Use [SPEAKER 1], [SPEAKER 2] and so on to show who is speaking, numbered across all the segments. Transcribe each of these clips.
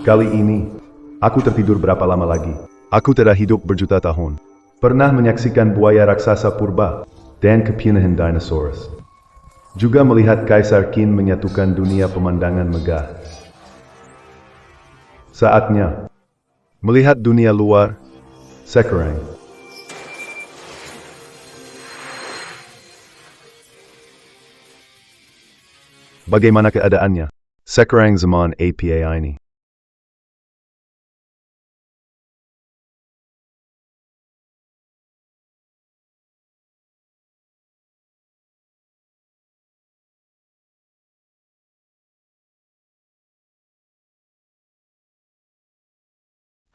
[SPEAKER 1] Kali ini, aku tertidur berapa lama lagi? Aku telah hidup berjuta tahun. Pernah menyaksikan buaya raksasa purba dan kepinahan dinosaurus. Juga melihat Kaisar Qin menyatukan dunia pemandangan megah. Saatnya melihat dunia luar. Sekarang. Bagaimana keadaannya? Sekarang zaman APA ini.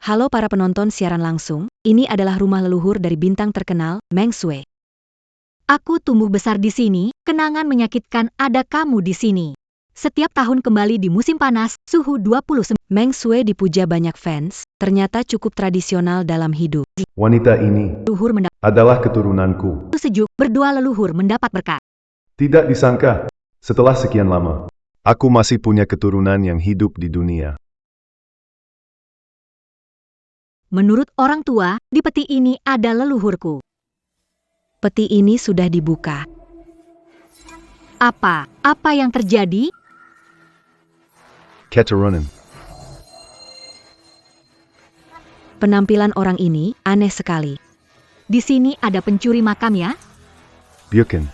[SPEAKER 2] Halo para penonton siaran langsung, ini adalah rumah leluhur dari bintang terkenal, Meng Shui. Aku tumbuh besar di sini, kenangan menyakitkan ada kamu di sini. Setiap tahun kembali di musim panas, suhu 29. Meng Shui dipuja banyak fans, ternyata cukup tradisional dalam hidup.
[SPEAKER 1] Wanita ini
[SPEAKER 2] Leluhur
[SPEAKER 1] adalah keturunanku.
[SPEAKER 2] sejuk, berdua leluhur mendapat berkat.
[SPEAKER 1] Tidak disangka, setelah sekian lama, aku masih punya keturunan yang hidup di dunia.
[SPEAKER 2] Menurut orang tua, di peti ini ada leluhurku. Peti ini sudah dibuka. Apa yang terjadi?
[SPEAKER 1] Keturunan.
[SPEAKER 2] Penampilan orang ini aneh sekali. Di sini ada pencuri makam ya?
[SPEAKER 1] Bukan.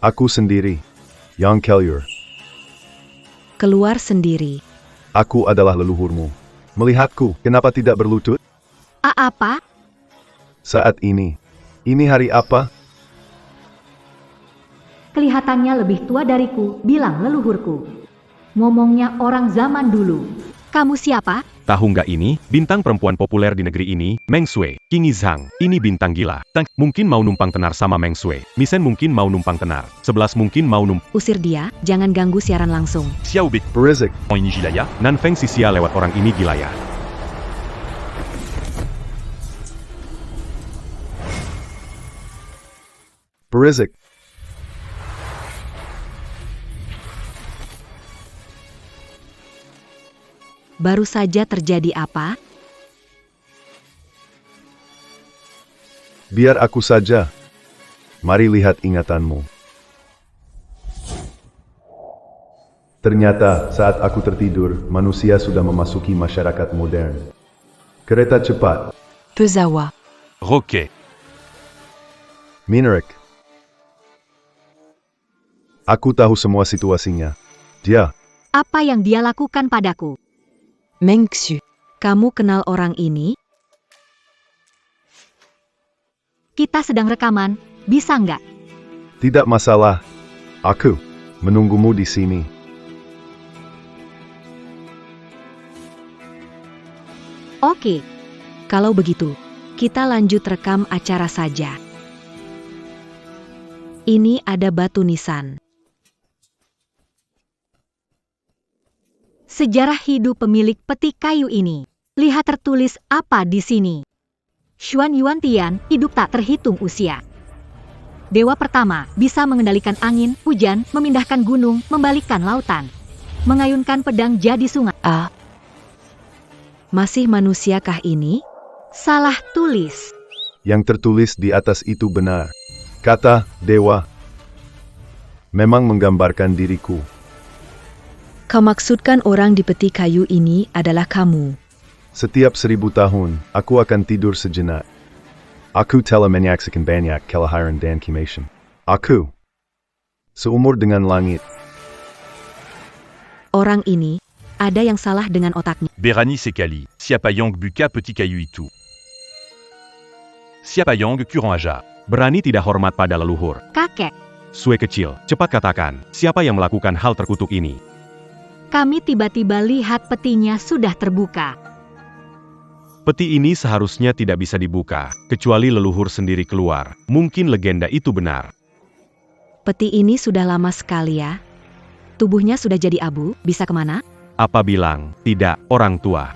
[SPEAKER 1] Aku sendiri, Yang Kellier.
[SPEAKER 2] Keluar sendiri.
[SPEAKER 1] Aku adalah leluhurmu. Melihatku, kenapa tidak berlutut?
[SPEAKER 2] Apa?
[SPEAKER 1] Saat ini hari apa?
[SPEAKER 2] Kelihatannya lebih tua dariku, bilang leluhurku. Ngomongnya orang zaman dulu. Kamu siapa?
[SPEAKER 3] Tahu nggak ini, bintang perempuan populer di negeri ini, Meng Shui, King Yizhang. Ini bintang gila. Mungkin mau numpang tenar sama Meng Shui. Misen mungkin mau numpang tenar. 11 mungkin mau
[SPEAKER 2] Usir dia, jangan ganggu siaran langsung.
[SPEAKER 3] Xiao Bik.
[SPEAKER 1] Berizik.
[SPEAKER 3] Ini gila ya. Nan Feng Sisia lewat orang ini gila ya.
[SPEAKER 1] Berizik.
[SPEAKER 2] Baru saja terjadi apa?
[SPEAKER 1] Biar aku saja. Mari lihat ingatanmu. Ternyata saat aku tertidur, manusia sudah memasuki masyarakat modern. Kereta cepat.
[SPEAKER 2] Pezawa.
[SPEAKER 3] Roket.
[SPEAKER 1] Minarik. Aku tahu semua situasinya. Dia.
[SPEAKER 2] Apa yang dia lakukan padaku? Meng Shui, kamu kenal orang ini? Kita sedang rekaman, bisa nggak?
[SPEAKER 1] Tidak masalah. Aku menunggumu di sini.
[SPEAKER 2] Oke. Kalau begitu, kita lanjut rekam acara saja. Ini ada batu nisan. Sejarah hidup pemilik peti kayu ini. Lihat tertulis apa di sini. Xuan Yuan Tian, hidup tak terhitung usia. Dewa pertama, bisa mengendalikan angin, hujan, memindahkan gunung, membalikkan lautan. Mengayunkan pedang jadi sungai. Masih manusiakah ini? Salah tulis.
[SPEAKER 1] Yang tertulis di atas itu benar. Kata dewa memang menggambarkan diriku.
[SPEAKER 2] Kau maksudkan orang di peti kayu ini adalah kamu.
[SPEAKER 1] Setiap 1000 tahun, aku akan tidur sejenak. Aku telah menyaksikan banyak kelahiran dan kematian. Aku seumur dengan langit.
[SPEAKER 2] Orang ini, ada yang salah dengan otaknya.
[SPEAKER 3] Berani Sekali. Siapayong Buka Petit Kayu itu. Siapayong Kurang Aja. Berani tidak hormat pada leluhur.
[SPEAKER 2] Kakek,
[SPEAKER 3] Sue kecil, cepat katakan, siapa yang melakukan hal terkutuk ini?
[SPEAKER 2] kami tiba-tiba lihat petinya sudah terbuka.
[SPEAKER 3] Peti ini seharusnya tidak bisa dibuka, kecuali leluhur sendiri keluar. Mungkin legenda itu benar.
[SPEAKER 2] Peti ini sudah lama sekali ya. Tubuhnya sudah jadi abu, bisa kemana?
[SPEAKER 3] Apa bilang, tidak, orang tua.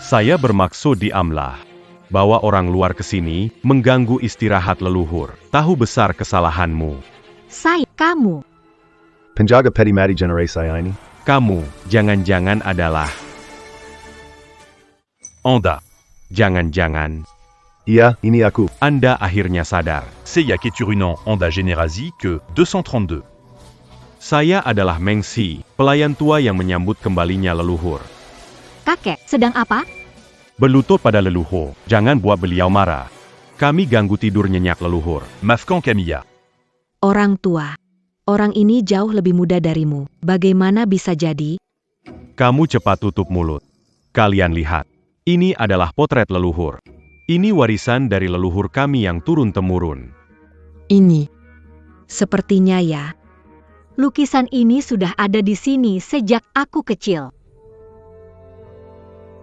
[SPEAKER 3] Saya bermaksud diamlah. Bawa orang luar ke sini, mengganggu istirahat leluhur. Tahu besar kesalahanmu.
[SPEAKER 2] Kamu.
[SPEAKER 1] Penjaga peti mati generasi ini.
[SPEAKER 3] Kamu, jangan-jangan adalah...
[SPEAKER 4] Anda.
[SPEAKER 3] Jangan-jangan,
[SPEAKER 1] Iya, ini aku.
[SPEAKER 3] Anda akhirnya sadar.
[SPEAKER 4] C'est Yaketurunan Anda Generasi ke 232.
[SPEAKER 3] Saya adalah Meng Si, pelayan tua yang menyambut kembalinya leluhur.
[SPEAKER 2] Kakek, sedang apa?
[SPEAKER 3] Berlutut pada leluhur, jangan buat beliau marah. Kami ganggu tidur nyenyak leluhur.
[SPEAKER 4] Mafkan Camilla.
[SPEAKER 2] Orang tua. Orang ini jauh lebih muda darimu. Bagaimana bisa jadi?
[SPEAKER 3] Kamu cepat tutup mulut. Kalian lihat. Ini adalah potret leluhur. Ini warisan dari leluhur kami yang turun-temurun.
[SPEAKER 2] Ini. Sepertinya ya. Lukisan ini sudah ada di sini sejak aku kecil.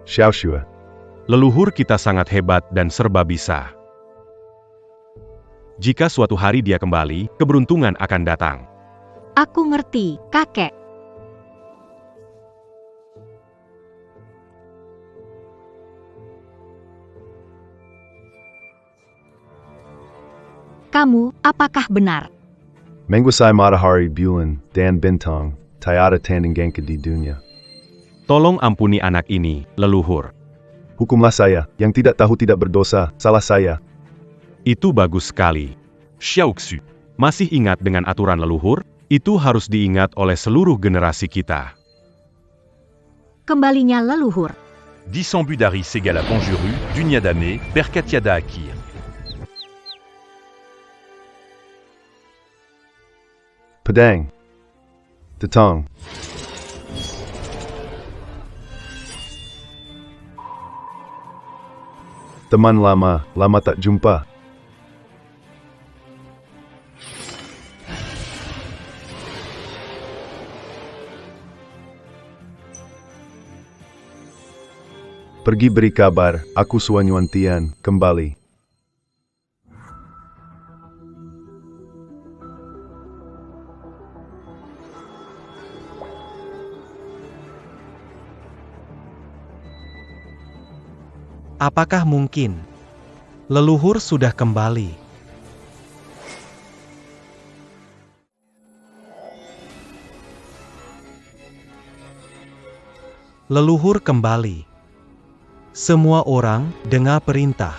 [SPEAKER 1] Xiaoxue.
[SPEAKER 3] Leluhur kita sangat hebat dan serba bisa. Jika suatu hari dia kembali, keberuntungan akan datang.
[SPEAKER 2] Aku ngerti, kakek. Kamu, apakah benar?
[SPEAKER 1] Menguasai matahari bulan dan bintang, tiada tandingan di dunia.
[SPEAKER 3] Tolong ampuni anak ini, leluhur.
[SPEAKER 1] Hukumlah saya, yang tidak tahu tidak berdosa, salah saya.
[SPEAKER 3] Itu bagus sekali.
[SPEAKER 4] Xiaoxu.
[SPEAKER 3] Masih ingat dengan aturan leluhur? Itu harus diingat oleh seluruh generasi kita.
[SPEAKER 2] Kembalinya leluhur.
[SPEAKER 4] Dissambudaris égale à Panjuru, Dunyadame, Perkatiada Akir.
[SPEAKER 1] Pedang. Tetang. Teman lama, lama tak jumpa. Pergi beri kabar, aku Suanyuan Tian, kembali.
[SPEAKER 5] Apakah mungkin leluhur sudah kembali? Leluhur kembali. Semua orang dengar perintah.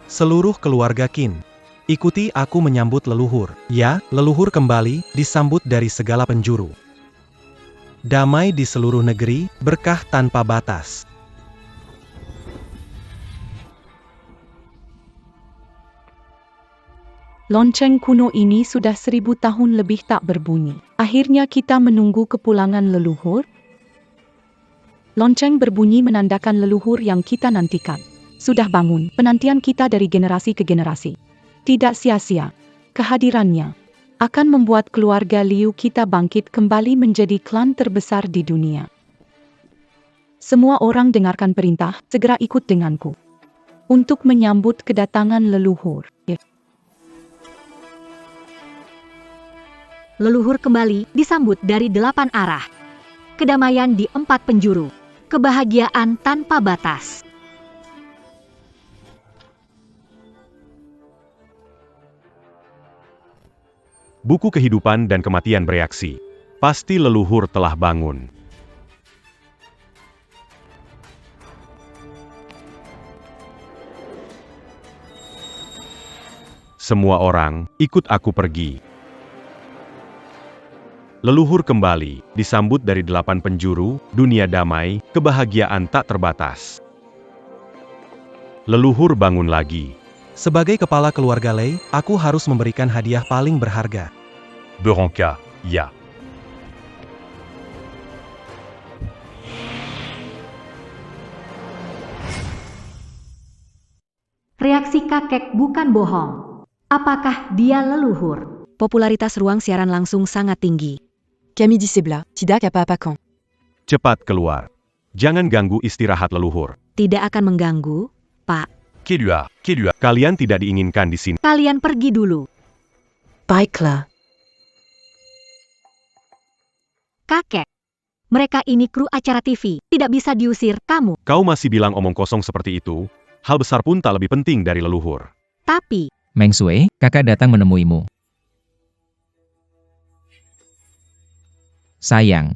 [SPEAKER 5] Seluruh keluarga Qin, ikuti aku menyambut leluhur. Ya, leluhur kembali, disambut dari segala penjuru. Damai di seluruh negeri, berkah tanpa batas.
[SPEAKER 6] Lonceng kuno ini sudah 1000 tahun lebih tak berbunyi. Akhirnya kita menunggu kepulangan leluhur. Lonceng berbunyi menandakan leluhur yang kita nantikan. Sudah bangun, penantian kita dari generasi ke generasi. Tidak sia-sia. Kehadirannya akan membuat keluarga Liu kita bangkit kembali menjadi klan terbesar di dunia. Semua orang dengarkan perintah, segera ikut denganku. Untuk menyambut kedatangan leluhur.
[SPEAKER 2] Leluhur kembali disambut dari 8 arah. Kedamaian di 4 penjuru. Kebahagiaan tanpa batas.
[SPEAKER 3] Buku kehidupan dan kematian bereaksi. Pasti leluhur telah bangun. Semua orang, ikut aku pergi. Leluhur kembali, disambut dari 8 penjuru, dunia damai, kebahagiaan tak terbatas. Leluhur bangun lagi.
[SPEAKER 5] Sebagai kepala keluarga Lei, aku harus memberikan hadiah paling berharga.
[SPEAKER 4] Beranka. Ya.
[SPEAKER 2] Reaksi kakek bukan bohong. Apakah dia leluhur? Popularitas ruang siaran langsung sangat tinggi.
[SPEAKER 7] Camille Dissebla, tidak apa-apa.
[SPEAKER 3] Cepat keluar. Jangan ganggu istirahat leluhur.
[SPEAKER 2] Tidak akan mengganggu, Pak.
[SPEAKER 4] Kelua.
[SPEAKER 3] Kalian tidak diinginkan di sini.
[SPEAKER 2] Kalian pergi dulu.
[SPEAKER 7] Baiklah.
[SPEAKER 2] Kakek. Mereka ini kru acara TV. Tidak bisa diusir kamu.
[SPEAKER 3] Kau masih bilang omong kosong seperti itu? Hal besar pun tak lebih penting dari leluhur.
[SPEAKER 2] Tapi,
[SPEAKER 8] Meng Sue, kakak datang menemuimu. Sayang.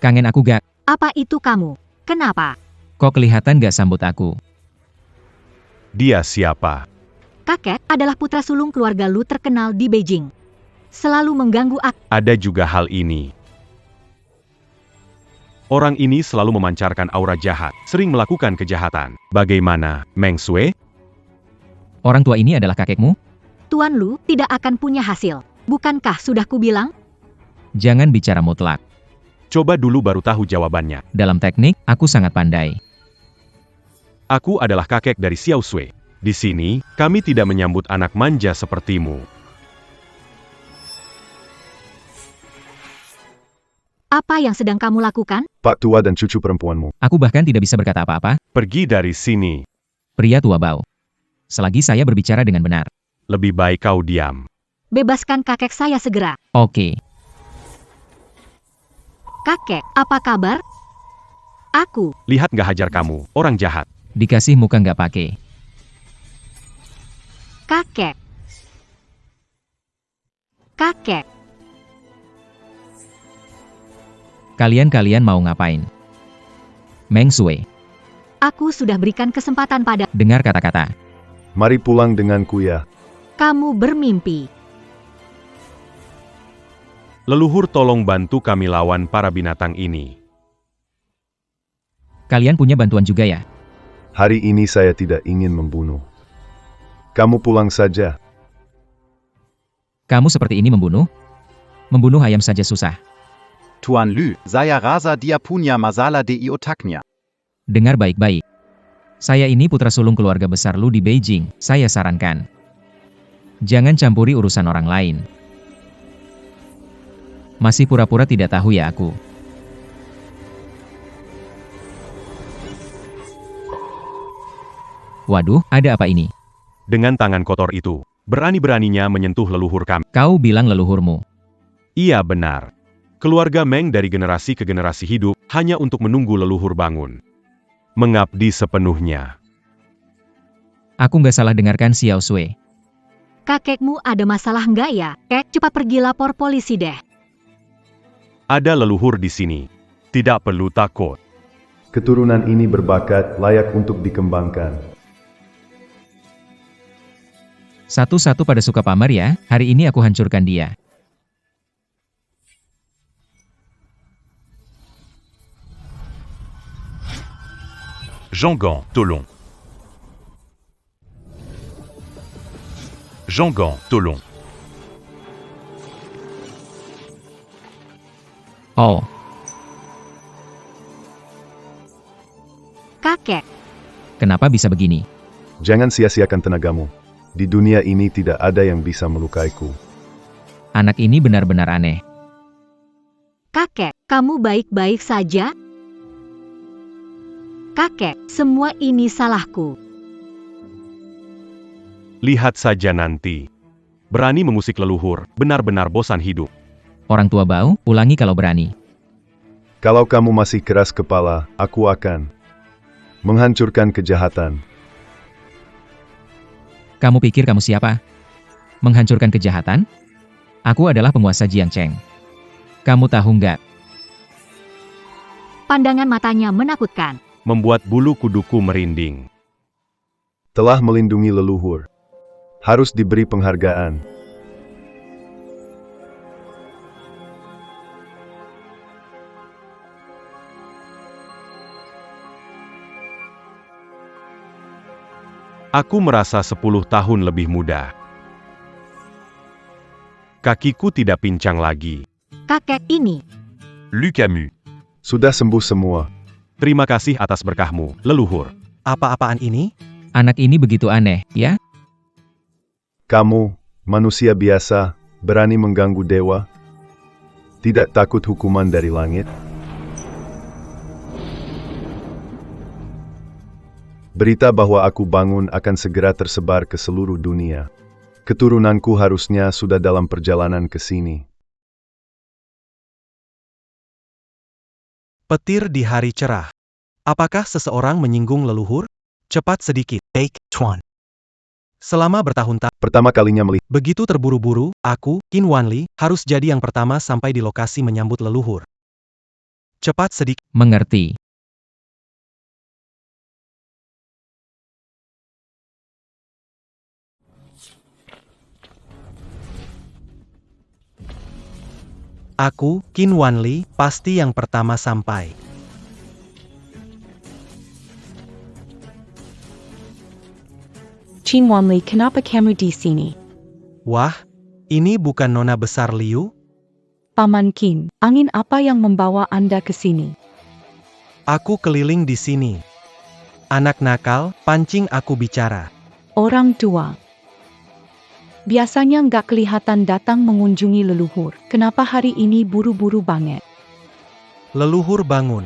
[SPEAKER 8] Kangen aku gak?
[SPEAKER 2] Apa itu kamu? Kenapa?
[SPEAKER 8] Kok kelihatan gak sambut aku?
[SPEAKER 3] Dia siapa?
[SPEAKER 2] Kakek adalah putra sulung keluarga Lu terkenal di Beijing. Selalu mengganggu aku.
[SPEAKER 3] Ada juga hal ini. Orang ini selalu memancarkan aura jahat, sering melakukan kejahatan. Bagaimana, Meng Sue?
[SPEAKER 8] Orang tua ini adalah kakekmu?
[SPEAKER 2] Tuan Lu tidak akan punya hasil. Bukankah sudah kubilang?
[SPEAKER 8] Jangan bicara mutlak.
[SPEAKER 3] Coba dulu baru tahu jawabannya.
[SPEAKER 8] Dalam teknik, aku sangat pandai.
[SPEAKER 3] Aku adalah kakek dari Xiao Sui. Di sini, kami tidak menyambut anak manja sepertimu.
[SPEAKER 2] Apa yang sedang kamu lakukan?
[SPEAKER 1] Pak tua dan cucu perempuanmu.
[SPEAKER 8] Aku bahkan tidak bisa berkata apa-apa.
[SPEAKER 3] Pergi dari sini.
[SPEAKER 8] Pria tua bau. Selagi saya berbicara dengan benar.
[SPEAKER 3] Lebih baik kau diam.
[SPEAKER 2] Bebaskan kakek saya segera.
[SPEAKER 8] Oke.
[SPEAKER 2] Kakek, apa kabar? Aku.
[SPEAKER 3] Lihat gak hajar kamu, orang jahat.
[SPEAKER 8] Dikasih muka nggak pakai.
[SPEAKER 2] Kakek. Kakek.
[SPEAKER 8] Kalian mau ngapain? Meng Sue,
[SPEAKER 2] Aku sudah berikan kesempatan pada
[SPEAKER 8] dengar kata-kata.
[SPEAKER 1] Mari pulang denganku ya.
[SPEAKER 2] kamu bermimpi.
[SPEAKER 3] Leluhur tolong bantu kami lawan para binatang ini.
[SPEAKER 8] Kalian punya bantuan juga ya?
[SPEAKER 1] Hari ini saya tidak ingin membunuh. Kamu pulang saja.
[SPEAKER 8] Kamu seperti ini membunuh? Membunuh ayam saja susah.
[SPEAKER 9] Tuan Lu, saya rasa dia punya masalah di otaknya.
[SPEAKER 8] Dengar baik-baik. Saya ini putra sulung keluarga besar Lu di Beijing. Saya sarankan. Jangan campuri urusan orang lain. Masih pura-pura tidak tahu ya aku. Waduh, ada apa ini?
[SPEAKER 3] Dengan tangan kotor itu, berani-beraninya menyentuh leluhur kami.
[SPEAKER 8] Kau bilang leluhurmu.
[SPEAKER 3] Iya benar. Keluarga Meng dari generasi ke generasi hidup hanya untuk menunggu leluhur bangun. Mengabdi sepenuhnya.
[SPEAKER 8] Aku nggak salah dengarkan Xiao Sui.
[SPEAKER 2] Kakekmu ada masalah nggak ya? Kek, cepat pergi lapor polisi deh.
[SPEAKER 3] Ada leluhur di sini. Tidak perlu takut.
[SPEAKER 1] Keturunan ini berbakat, layak untuk dikembangkan.
[SPEAKER 8] Satu-satu pada suka pamer ya, hari ini aku hancurkan dia.
[SPEAKER 4] Jangan, Tolong. Jangan, Tolong.
[SPEAKER 8] Oh,
[SPEAKER 2] Kakek,
[SPEAKER 8] kenapa bisa begini?
[SPEAKER 1] Jangan sia-siakan tenagamu. Di dunia ini tidak ada yang bisa melukaiku.
[SPEAKER 8] Anak ini benar-benar aneh.
[SPEAKER 2] kakek, kamu baik-baik saja? Kakek, semua ini salahku.
[SPEAKER 3] Lihat saja nanti. Berani mengusik leluhur, benar-benar bosan hidup.
[SPEAKER 8] Orang tua bau, ulangi kalau berani.
[SPEAKER 1] Kalau kamu masih keras kepala, aku akan menghancurkan kejahatan.
[SPEAKER 8] Kamu pikir kamu siapa? Menghancurkan kejahatan? Aku adalah penguasa Jiangcheng. Kamu tahu nggak?
[SPEAKER 2] Pandangan matanya menakutkan.
[SPEAKER 3] Membuat bulu kuduku merinding.
[SPEAKER 1] Telah melindungi leluhur. Harus diberi penghargaan.
[SPEAKER 3] Aku merasa 10 tahun lebih muda. Kakiku tidak pincang lagi.
[SPEAKER 2] Kakek ini,
[SPEAKER 4] Lu Camus.
[SPEAKER 1] Sudah sembuh semua.
[SPEAKER 3] Terima kasih atas berkahmu, leluhur.
[SPEAKER 5] Apa-apaan ini?
[SPEAKER 8] Anak ini begitu aneh, ya?
[SPEAKER 1] Kamu, manusia biasa, berani mengganggu dewa? Tidak takut hukuman dari langit? Berita bahwa aku bangun akan segera tersebar ke seluruh dunia. Keturunanku harusnya sudah dalam perjalanan ke sini.
[SPEAKER 5] Petir di hari cerah. Apakah seseorang menyinggung leluhur? Cepat sedikit. Take 1. Selama bertahun-tahun,
[SPEAKER 1] Pertama kalinya melihat
[SPEAKER 5] begitu terburu-buru, aku, Qin Wanli, harus jadi yang pertama sampai di lokasi menyambut leluhur. Cepat sedikit.
[SPEAKER 8] Mengerti.
[SPEAKER 5] Aku, Qin Wanli, pasti yang pertama sampai.
[SPEAKER 6] Qin Wanli, kenapa kamu di sini?
[SPEAKER 5] Wah, ini bukan Nona besar Liu?
[SPEAKER 6] Paman Qin, angin apa yang membawa Anda ke sini?
[SPEAKER 5] Aku keliling di sini. Anak nakal, pancing aku bicara.
[SPEAKER 6] Orang tua. Biasanya nggak kelihatan datang mengunjungi leluhur. Kenapa hari ini buru-buru banget?
[SPEAKER 5] Leluhur bangun.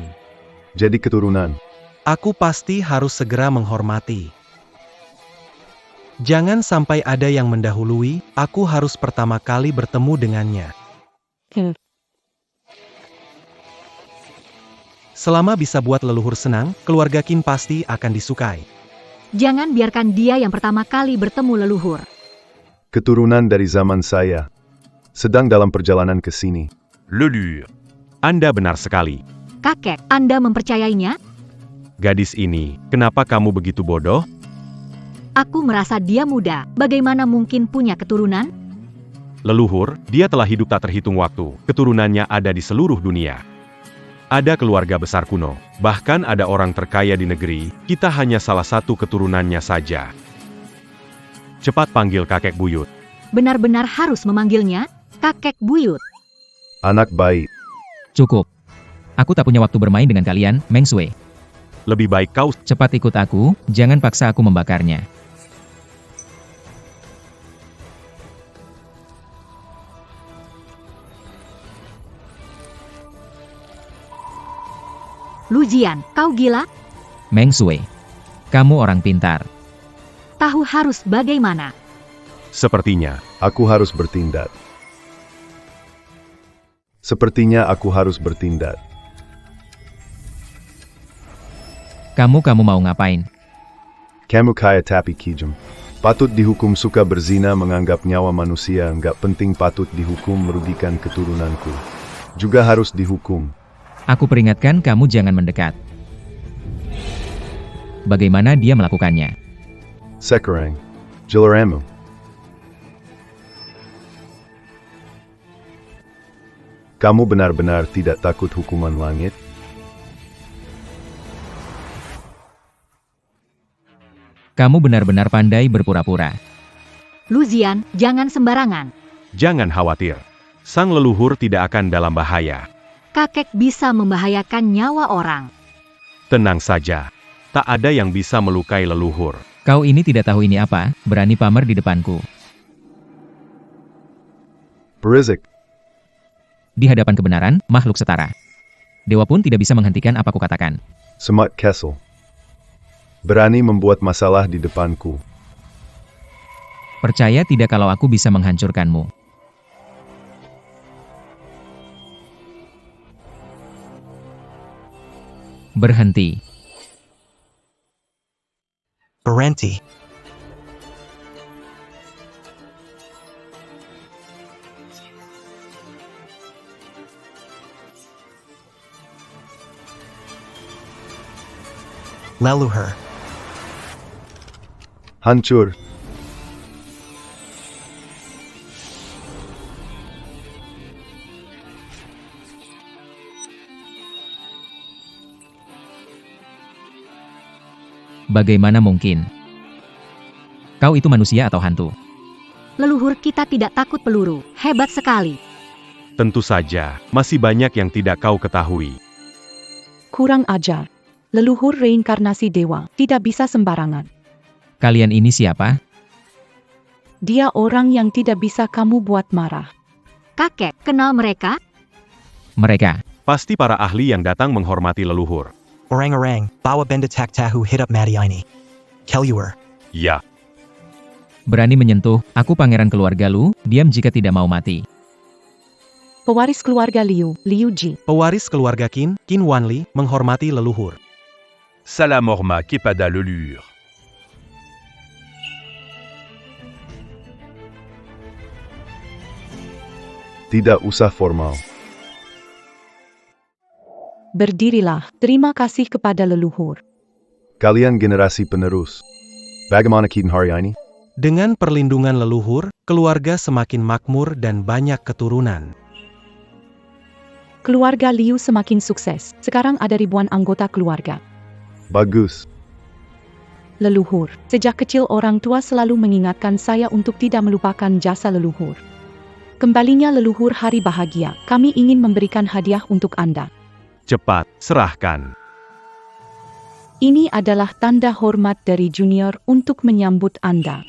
[SPEAKER 1] jadi keturunan.
[SPEAKER 5] Aku pasti harus segera menghormati. Jangan sampai ada yang mendahului, aku harus pertama kali bertemu dengannya. Selama bisa buat leluhur senang, keluarga Qin pasti akan disukai.
[SPEAKER 2] Jangan biarkan dia yang pertama kali bertemu leluhur.
[SPEAKER 1] Keturunan dari zaman saya. Sedang dalam perjalanan ke sini.
[SPEAKER 4] Leluhur.
[SPEAKER 3] Anda benar sekali.
[SPEAKER 2] Kakek, Anda mempercayainya?
[SPEAKER 3] Gadis ini, kenapa kamu begitu bodoh?
[SPEAKER 2] Aku merasa dia muda. Bagaimana mungkin punya keturunan?
[SPEAKER 3] Leluhur, dia telah hidup tak terhitung waktu. Keturunannya ada di seluruh dunia. Ada keluarga besar kuno. Bahkan ada orang terkaya di negeri. Kita hanya salah satu keturunannya saja. Cepat panggil kakek buyut.
[SPEAKER 2] Benar-benar harus memanggilnya kakek buyut.
[SPEAKER 1] Anak baik.
[SPEAKER 8] Cukup. Aku tak punya waktu bermain dengan kalian, Meng Sue.
[SPEAKER 3] Lebih baik kau
[SPEAKER 8] Cepat ikut aku, jangan paksa aku membakarnya.
[SPEAKER 2] Lu Jian, kau gila?
[SPEAKER 8] Meng Sue. Kamu orang pintar.
[SPEAKER 2] Tahu harus bagaimana?
[SPEAKER 3] sepertinya.
[SPEAKER 1] Aku harus bertindak. Sepertinya aku harus bertindak.
[SPEAKER 8] Kamu mau ngapain?
[SPEAKER 1] Kamu kaya tapi kejam. Patut dihukum suka berzina, menganggap nyawa manusia nggak penting, patut dihukum merugikan keturunanku. Juga harus dihukum.
[SPEAKER 8] Aku peringatkan kamu jangan mendekat. Bagaimana dia melakukannya?
[SPEAKER 1] Sekarang, Jilaramu. Kamu benar-benar tidak takut hukuman langit?
[SPEAKER 8] Kamu benar-benar pandai berpura-pura.
[SPEAKER 2] Lu Jian, jangan sembarangan.
[SPEAKER 3] Jangan khawatir. Sang leluhur tidak akan dalam bahaya.
[SPEAKER 2] Kakek bisa membahayakan nyawa orang.
[SPEAKER 3] Tenang saja. Tak ada yang bisa melukai leluhur.
[SPEAKER 8] Kau ini tidak tahu ini apa, berani pamer di depanku.
[SPEAKER 1] Berizik.
[SPEAKER 8] Di hadapan kebenaran, makhluk setara. Dewa pun tidak bisa menghentikan apa kukatakan.
[SPEAKER 1] Semat Kessel. Berani membuat masalah di depanku.
[SPEAKER 8] Percaya tidak kalau aku bisa menghancurkanmu. Berhenti.
[SPEAKER 5] Berhenti. Leluhur.
[SPEAKER 1] Hancur.
[SPEAKER 8] Bagaimana mungkin? Kau itu manusia atau hantu?
[SPEAKER 2] Leluhur kita tidak takut peluru. Hebat sekali.
[SPEAKER 3] Tentu saja, masih banyak yang tidak kau ketahui.
[SPEAKER 6] Kurang ajar. Leluhur reinkarnasi dewa, tidak bisa sembarangan.
[SPEAKER 8] Kalian ini siapa?
[SPEAKER 6] Dia orang yang tidak bisa kamu buat marah.
[SPEAKER 2] Kakek, kenal mereka?
[SPEAKER 8] Mereka.
[SPEAKER 3] Pasti para ahli yang datang menghormati leluhur.
[SPEAKER 10] Orang-orang, bawa benda tak tahu hidup mati ini. Keluar.
[SPEAKER 3] Ya,
[SPEAKER 8] Berani menyentuh, aku pangeran keluarga Lu, diam jika tidak mau mati.
[SPEAKER 6] Pewaris keluarga Liu, Liu Ji.
[SPEAKER 5] Pewaris keluarga Qin, Qin Wanli, menghormati leluhur.
[SPEAKER 4] Salam Orma Kepada Leluhur.
[SPEAKER 1] Tidak usah formal.
[SPEAKER 6] Berdirilah, terima kasih kepada leluhur.
[SPEAKER 1] Kalian generasi penerus. Bagaimana kita hari ini?
[SPEAKER 5] Dengan perlindungan leluhur, keluarga semakin makmur dan banyak keturunan.
[SPEAKER 6] Keluarga Liu semakin sukses. Sekarang ada ribuan anggota keluarga.
[SPEAKER 1] Bagus.
[SPEAKER 6] Leluhur, sejak kecil orang tua selalu mengingatkan saya untuk tidak melupakan jasa leluhur. Kembalinya leluhur hari bahagia, kami ingin memberikan hadiah untuk Anda.
[SPEAKER 3] Cepat, serahkan.
[SPEAKER 6] Ini adalah tanda hormat dari junior untuk menyambut Anda.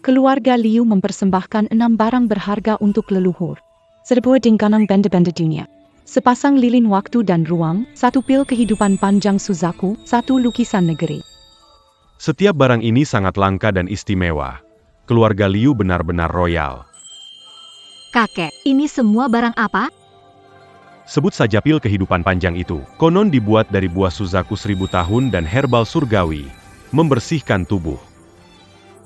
[SPEAKER 6] Keluarga Liu mempersembahkan 6 barang berharga untuk leluhur. Sebuah dingkanang benda-benda dunia. Sepasang lilin waktu dan ruang, 1 pil kehidupan panjang Suzaku, 1 lukisan negeri.
[SPEAKER 3] Setiap barang ini sangat langka dan istimewa. Keluarga Liu benar-benar royal.
[SPEAKER 2] Kakek, ini semua barang apa?
[SPEAKER 3] Sebut saja pil kehidupan panjang itu. Konon dibuat dari buah Suzaku 1000 tahun dan herbal surgawi. Membersihkan tubuh.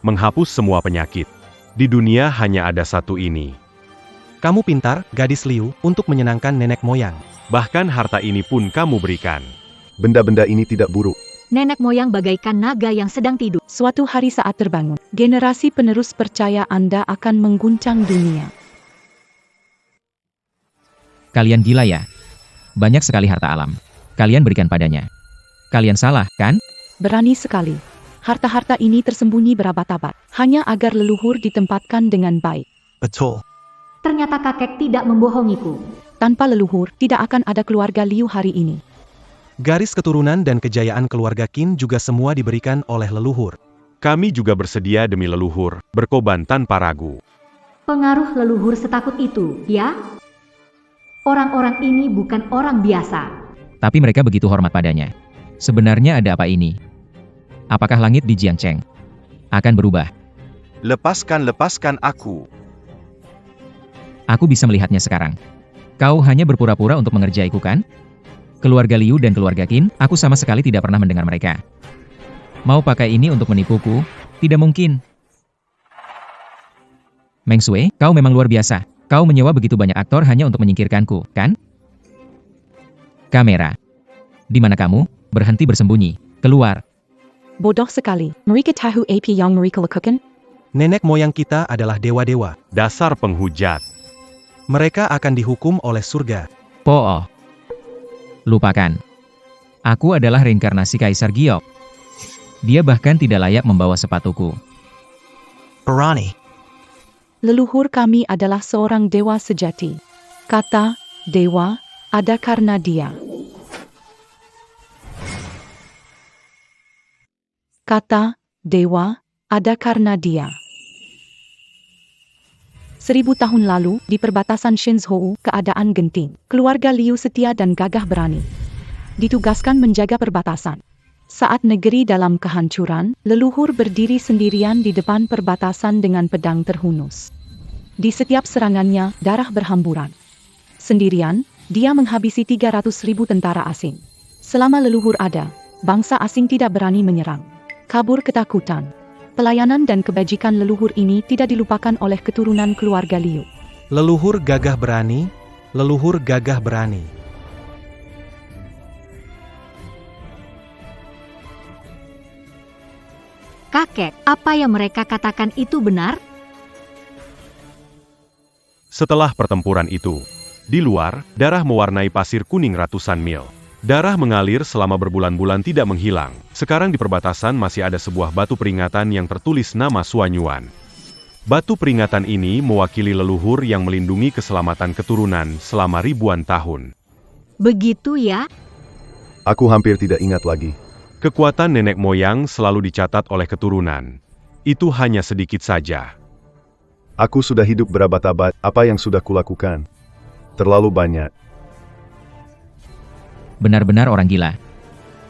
[SPEAKER 3] Menghapus semua penyakit. Di dunia hanya ada satu ini.
[SPEAKER 5] Kamu pintar, gadis Liu, untuk menyenangkan nenek moyang.
[SPEAKER 3] Bahkan harta ini pun kamu berikan.
[SPEAKER 1] Benda-benda ini tidak buruk.
[SPEAKER 2] Nenek moyang bagaikan naga yang sedang tidur.
[SPEAKER 6] Suatu hari saat terbangun, generasi penerus percaya Anda akan mengguncang dunia.
[SPEAKER 8] Kalian gila ya? Banyak sekali harta alam. Kalian berikan padanya. Kalian salah, kan?
[SPEAKER 6] Berani sekali. Harta-harta ini tersembunyi berabad-abad, hanya agar leluhur ditempatkan dengan baik.
[SPEAKER 10] Betul.
[SPEAKER 2] Ternyata kakek tidak membohongiku.
[SPEAKER 6] Tanpa leluhur, tidak akan ada keluarga Liu hari ini.
[SPEAKER 5] Garis keturunan dan kejayaan keluarga Qin juga semua diberikan oleh leluhur.
[SPEAKER 3] Kami juga bersedia demi leluhur, berkorban tanpa ragu.
[SPEAKER 2] Pengaruh leluhur setakut itu, ya? Orang-orang ini bukan orang biasa.
[SPEAKER 8] Tapi mereka begitu hormat padanya. Sebenarnya ada apa ini? Apakah langit di Jiangcheng akan berubah?
[SPEAKER 9] Lepaskan aku.
[SPEAKER 8] Aku bisa melihatnya sekarang. Kau hanya berpura-pura untuk mengerjaiku, kan? Keluarga Liu dan keluarga Qin, aku sama sekali tidak pernah mendengar mereka. Mau pakai ini untuk menipuku? Tidak mungkin. Meng Sui, kau memang luar biasa. Kau menyewa begitu banyak aktor hanya untuk menyingkirkanku, kan? Kamera. Di mana kamu? Berhenti bersembunyi. Keluar.
[SPEAKER 6] Bodoh sekali. Mereka tahu apa yang mereka lakukan?
[SPEAKER 5] Nenek moyang kita adalah dewa-dewa.
[SPEAKER 3] Dasar penghujat.
[SPEAKER 5] Mereka akan dihukum oleh surga.
[SPEAKER 8] Pooh. Lupakan. Aku adalah reinkarnasi Kaisar Giok. Dia bahkan tidak layak membawa sepatuku.
[SPEAKER 10] Berani.
[SPEAKER 6] Leluhur kami adalah seorang dewa sejati. Kata dewa ada karena dia. Kata dewa ada karena dia. 1000 tahun lalu, di perbatasan Shenzhou, keadaan genting. Keluarga Liu setia dan gagah berani. Ditugaskan menjaga perbatasan. Saat negeri dalam kehancuran, leluhur berdiri sendirian di depan perbatasan dengan pedang terhunus. Di setiap serangannya, darah berhamburan. Sendirian, dia menghabisi 300.000 tentara asing. Selama leluhur ada, bangsa asing tidak berani menyerang. Kabur ketakutan. Pelayanan dan kebajikan leluhur ini tidak dilupakan oleh keturunan keluarga Liu.
[SPEAKER 5] Leluhur gagah berani, leluhur gagah berani.
[SPEAKER 2] Kakek, apa yang mereka katakan itu benar?
[SPEAKER 3] Setelah pertempuran itu, di luar, darah mewarnai pasir kuning ratusan mil. Darah mengalir selama berbulan-bulan tidak menghilang. Sekarang di perbatasan masih ada sebuah batu peringatan yang tertulis nama Suanyuan. Batu peringatan ini mewakili leluhur yang melindungi keselamatan keturunan selama ribuan tahun.
[SPEAKER 2] Begitu ya?
[SPEAKER 1] Aku hampir tidak ingat lagi.
[SPEAKER 3] Kekuatan nenek moyang selalu dicatat oleh keturunan. Itu hanya sedikit saja.
[SPEAKER 1] Aku sudah hidup berabad-abad, apa yang sudah kulakukan? Terlalu banyak.
[SPEAKER 8] Benar-benar orang gila.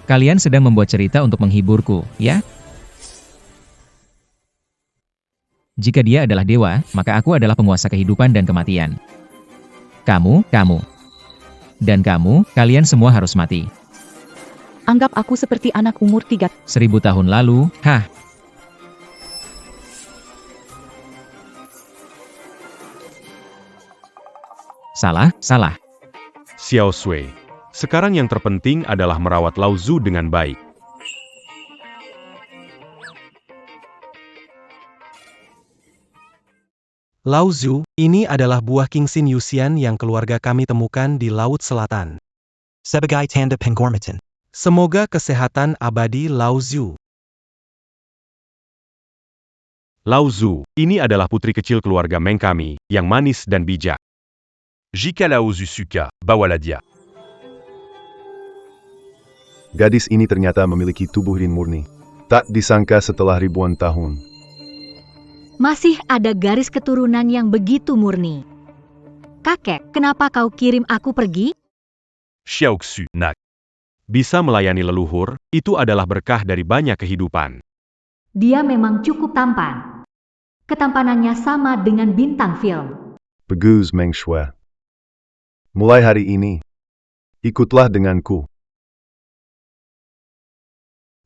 [SPEAKER 8] Kalian sedang membuat cerita untuk menghiburku, ya? Jika dia adalah dewa, maka aku adalah penguasa kehidupan dan kematian. Kamu, dan kamu, kalian semua harus mati.
[SPEAKER 6] Anggap aku seperti anak umur 1000
[SPEAKER 8] tahun lalu, hah? Salah, salah.
[SPEAKER 3] Xiao Sui. Sekarang yang terpenting adalah merawat Lao Zu dengan baik.
[SPEAKER 5] Lao Zu, ini adalah buah King Sin Yuxian yang keluarga kami temukan di Laut Selatan.
[SPEAKER 10] Sebagai tanda penghormatan.
[SPEAKER 5] Semoga kesehatan abadi Lao Zu.
[SPEAKER 3] Lao Zu, ini adalah putri kecil keluarga Meng kami, yang manis dan bijak.
[SPEAKER 4] Jika Lao Zu suka, bawalah dia.
[SPEAKER 1] Gadis ini ternyata memiliki tubuh rin murni. Tak disangka setelah ribuan tahun.
[SPEAKER 2] Masih ada garis keturunan yang begitu murni. Kakek, kenapa kau kirim aku pergi?
[SPEAKER 4] Xiaoxu, nak.
[SPEAKER 3] Bisa melayani leluhur, itu adalah berkah dari banyak kehidupan.
[SPEAKER 2] Dia memang cukup tampan. Ketampanannya sama dengan bintang film.
[SPEAKER 1] Bagus Meng Shui. Mulai hari ini, ikutlah denganku.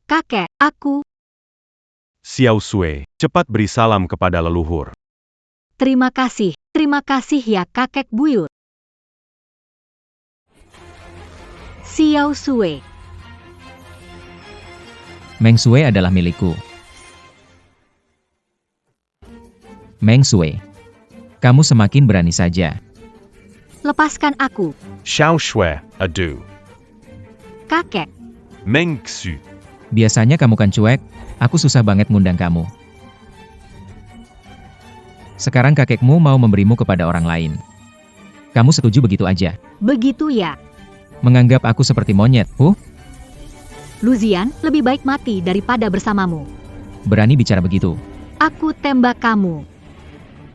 [SPEAKER 2] Kakek, aku.
[SPEAKER 3] Xiao Sui, cepat beri salam kepada leluhur.
[SPEAKER 2] Terima kasih ya kakek buyut. Xiao Sui.
[SPEAKER 8] Meng Sui adalah milikku. Meng Sui. Kamu semakin berani saja.
[SPEAKER 2] Lepaskan aku.
[SPEAKER 4] Xiao Shui, aduh.
[SPEAKER 2] Kakek,
[SPEAKER 4] Meng Xu.
[SPEAKER 8] Biasanya kamu kan cuek, aku susah banget ngundang kamu. Sekarang kakekmu mau memberimu kepada orang lain. Kamu setuju begitu aja?
[SPEAKER 2] begitu ya.
[SPEAKER 8] Menganggap aku seperti monyet,
[SPEAKER 2] Luzian, lebih baik mati daripada bersamamu.
[SPEAKER 8] Berani bicara begitu.
[SPEAKER 2] Aku tembak kamu.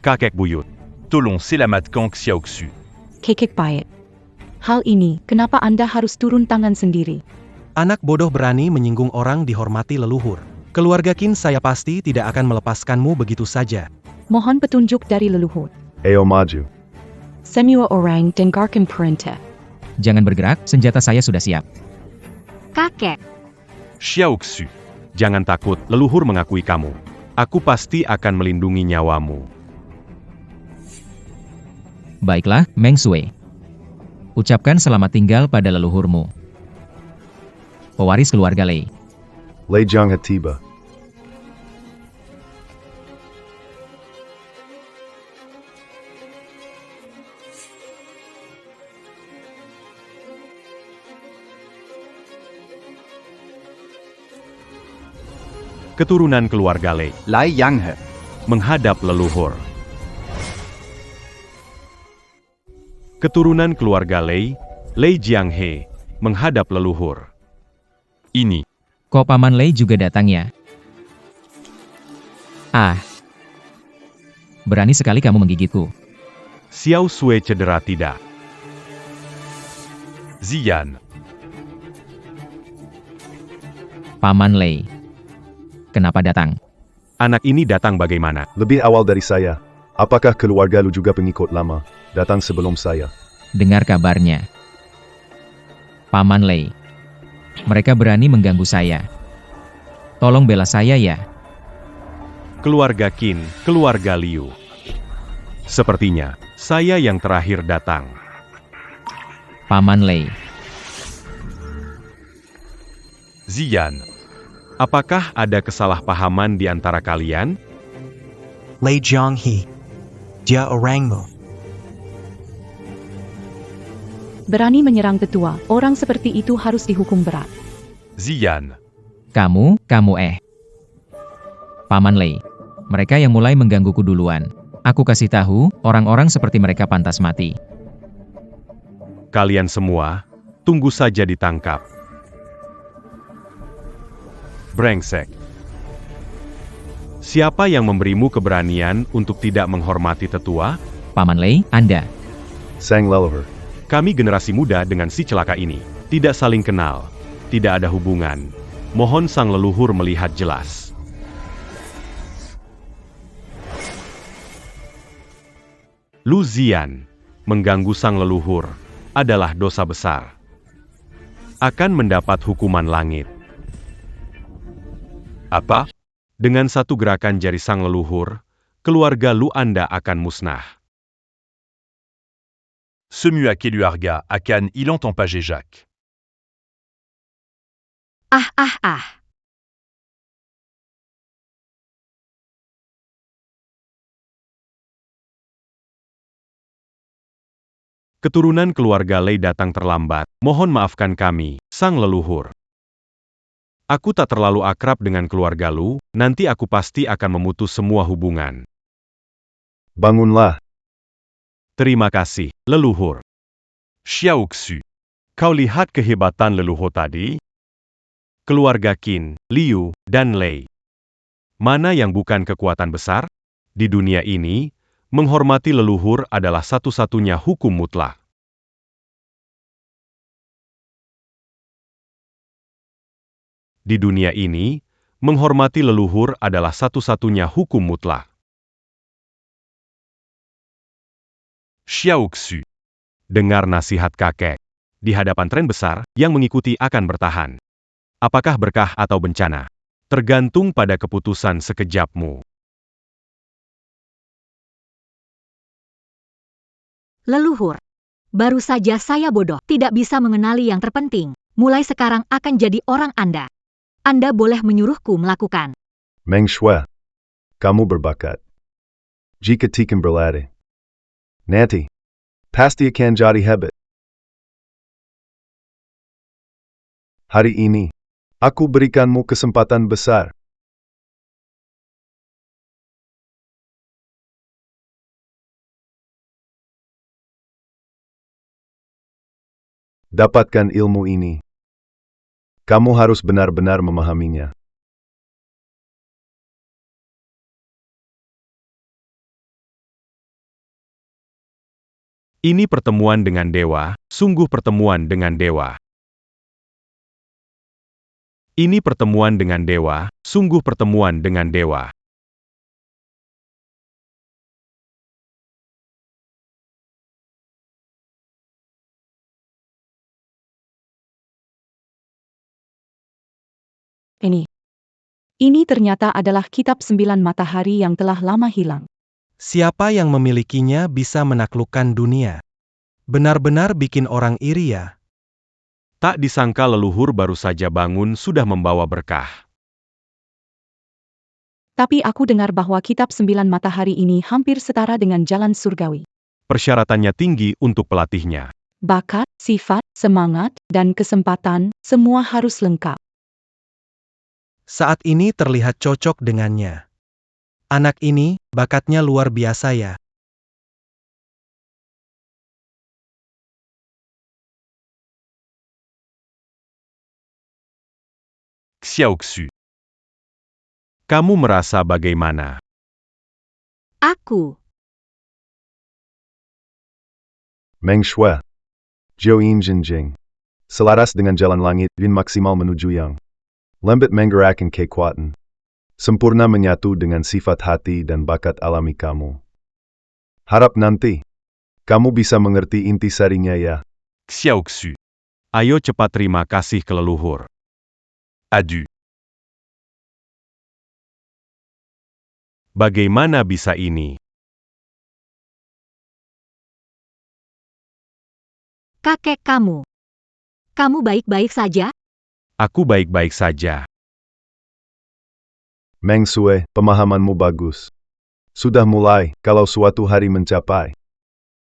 [SPEAKER 3] Kakek buyut.
[SPEAKER 4] Tolong selamatkan Xiaoxu.
[SPEAKER 6] Kekek baik. Hal ini, kenapa Anda harus turun tangan sendiri?
[SPEAKER 5] Anak bodoh berani menyinggung orang dihormati leluhur. Keluarga Qin saya pasti tidak akan melepaskanmu begitu saja.
[SPEAKER 6] Mohon petunjuk dari leluhur.
[SPEAKER 1] Ayo maju.
[SPEAKER 6] Semua orang dengarkan perintah.
[SPEAKER 8] Jangan bergerak, senjata saya sudah siap.
[SPEAKER 2] Kakek,
[SPEAKER 4] Xiaoxu.
[SPEAKER 3] Jangan takut, leluhur mengakui kamu. Aku pasti akan melindungi nyawamu.
[SPEAKER 8] Baiklah, Meng Sui. Ucapkan selamat tinggal pada leluhurmu. Pewaris keluarga Lei.
[SPEAKER 1] Lei Jiang tiba.
[SPEAKER 3] Keturunan keluarga Lei
[SPEAKER 9] Lai Yanghe.
[SPEAKER 3] menghadap leluhur. Keturunan keluarga Lei, Lei Jianghe, menghadap leluhur.
[SPEAKER 4] Ini.
[SPEAKER 8] Kok Paman Lei juga datang ya? Ah. Berani sekali kamu menggigitku.
[SPEAKER 3] Xiao Sui cedera tidak.
[SPEAKER 4] Ziyan.
[SPEAKER 8] Paman Lei. Kenapa datang?
[SPEAKER 3] Anak ini datang bagaimana?
[SPEAKER 1] Lebih awal dari saya. Apakah keluarga lu juga pengikut lama? Datang sebelum saya.
[SPEAKER 8] Dengar kabarnya. Paman Lei. Mereka berani mengganggu saya. Tolong bela saya ya.
[SPEAKER 3] Keluarga Qin, keluarga Liu. Sepertinya, saya yang terakhir datang.
[SPEAKER 8] Paman Lei.
[SPEAKER 4] Ziyan.
[SPEAKER 3] Apakah ada kesalahpahaman di antara kalian?
[SPEAKER 10] Lei Jianghe. Dia orangmu.
[SPEAKER 6] Berani menyerang tetua, orang seperti itu harus dihukum berat.
[SPEAKER 4] Ziyan.
[SPEAKER 8] Kamu. Paman Lei. Mereka yang mulai menggangguku duluan. Aku kasih tahu, orang-orang seperti mereka pantas mati.
[SPEAKER 3] Kalian semua, tunggu saja ditangkap. Brengsek. Siapa yang memberimu keberanian untuk tidak menghormati tetua?
[SPEAKER 8] Paman Lei, Anda.
[SPEAKER 1] Sang leluhur.
[SPEAKER 3] Kami generasi muda dengan si celaka ini. Tidak saling kenal. Tidak ada hubungan. Mohon sang leluhur melihat jelas. Lu Ziyan, mengganggu sang leluhur, adalah dosa besar. Akan mendapat hukuman langit.
[SPEAKER 4] Apa?
[SPEAKER 3] Dengan satu gerakan jari sang leluhur, keluarga Lu Anda akan musnah.
[SPEAKER 4] Semu à Keluarga, à Cannes, il entend pas Jacques.
[SPEAKER 2] Ah ah ah.
[SPEAKER 3] Keturunan keluarga Lei datang terlambat. Mohon maafkan kami, sang leluhur. Aku tak terlalu akrab dengan keluarga Lu, nanti aku pasti akan memutus semua hubungan.
[SPEAKER 1] Bangunlah.
[SPEAKER 3] Terima kasih, leluhur.
[SPEAKER 4] Xiaoxu.
[SPEAKER 3] Kau lihat kehebatan leluhur tadi? Keluarga Qin, Liu, dan Lei. Mana yang bukan kekuatan besar? Di dunia ini, menghormati leluhur adalah satu-satunya hukum mutlak. Di dunia ini, menghormati leluhur adalah satu-satunya hukum mutlak.
[SPEAKER 4] Xiaoxu.
[SPEAKER 3] Dengar nasihat kakek. Di hadapan tren besar, yang mengikuti akan bertahan. Apakah berkah atau bencana? Tergantung pada keputusan sekejapmu.
[SPEAKER 2] Leluhur. Baru saja saya bodoh, tidak bisa mengenali yang terpenting. Mulai sekarang akan jadi orang Anda. Anda boleh menyuruhku melakukan.
[SPEAKER 1] Meng Shui. Kamu berbakat. Jika tikan berlatih. Nanti. Pasti akan jadi hebat. Hari ini. Aku berikanmu kesempatan besar. Dapatkan ilmu ini. Kamu harus benar-benar memahaminya.
[SPEAKER 3] Ini pertemuan dengan dewa, sungguh pertemuan dengan dewa. Ini pertemuan dengan dewa, sungguh pertemuan dengan dewa.
[SPEAKER 6] Ini ternyata adalah kitab 9 matahari yang telah lama hilang.
[SPEAKER 5] Siapa yang memilikinya bisa menaklukkan dunia. Benar-benar bikin orang iri ya.
[SPEAKER 3] Tak disangka leluhur baru saja bangun sudah membawa berkah.
[SPEAKER 6] Tapi aku dengar bahwa kitab 9 matahari ini hampir setara dengan jalan surgawi.
[SPEAKER 3] Persyaratannya tinggi untuk pelatihnya.
[SPEAKER 6] Bakat, sifat, semangat, dan kesempatan, semua harus lengkap.
[SPEAKER 5] Saat ini terlihat cocok dengannya. Anak ini, bakatnya luar biasa ya.
[SPEAKER 4] Xiaoxu.
[SPEAKER 3] Kamu merasa bagaimana?
[SPEAKER 2] Aku.
[SPEAKER 1] Meng Shui. Jiu Yin Jinjing. Selaras dengan jalan langit, Yin maksimal menuju yang. Lembut menggerakkan kekuatan. Sempurna menyatu dengan sifat hati dan bakat alami kamu. Harap nanti, kamu bisa mengerti inti sarinya ya.
[SPEAKER 4] Xiaoxu.
[SPEAKER 3] Ayo cepat terima kasih ke leluhur.
[SPEAKER 4] Adu.
[SPEAKER 3] Bagaimana bisa ini?
[SPEAKER 2] Kakek kamu. Kamu baik-baik saja?
[SPEAKER 3] Aku baik-baik saja.
[SPEAKER 1] Meng Shui, pemahamanmu bagus. Sudah mulai, kalau suatu hari mencapai.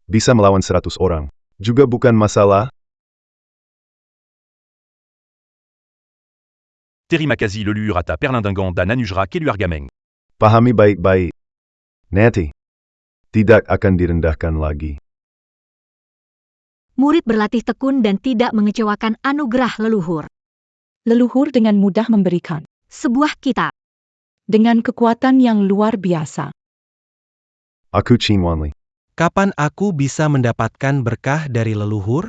[SPEAKER 1] Bisa melawan 100 orang. Juga bukan masalah.
[SPEAKER 4] Terimakazi leluhur ata perlindungan dan anujra Keluargameng.
[SPEAKER 1] Pahami baik-baik. Nanti. Tidak akan direndahkan lagi.
[SPEAKER 2] Murid berlatih tekun dan tidak mengecewakan anugerah leluhur.
[SPEAKER 6] Leluhur dengan mudah memberikan.
[SPEAKER 2] Sebuah kitab.
[SPEAKER 6] Dengan kekuatan yang luar biasa.
[SPEAKER 1] Aku Qin Wanli.
[SPEAKER 5] Kapan aku bisa mendapatkan berkah dari leluhur?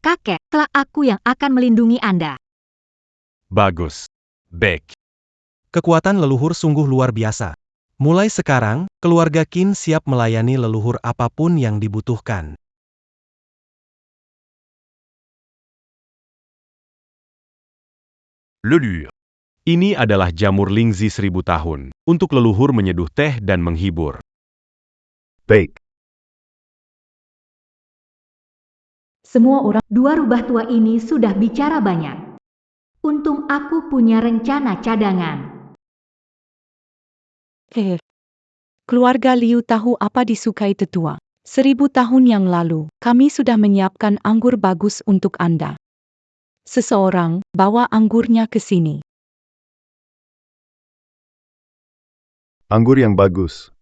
[SPEAKER 2] Kakek, kelak aku yang akan melindungi Anda.
[SPEAKER 3] Bagus.
[SPEAKER 4] Baik.
[SPEAKER 5] Kekuatan leluhur sungguh luar biasa. Mulai sekarang, keluarga Qin siap melayani leluhur apapun yang dibutuhkan.
[SPEAKER 4] Leluhur.
[SPEAKER 3] Ini adalah jamur Lingzi 1000 tahun, untuk leluhur menyeduh teh dan menghibur.
[SPEAKER 1] Baik.
[SPEAKER 6] Semua orang
[SPEAKER 2] Dua rubah tua ini sudah bicara banyak. Untung aku punya rencana cadangan.
[SPEAKER 6] Keluarga Liu tahu apa disukai tetua. 1000 tahun yang lalu, kami sudah menyiapkan anggur bagus untuk Anda. Seseorang, bawa anggurnya ke sini.
[SPEAKER 1] Anggur yang bagus.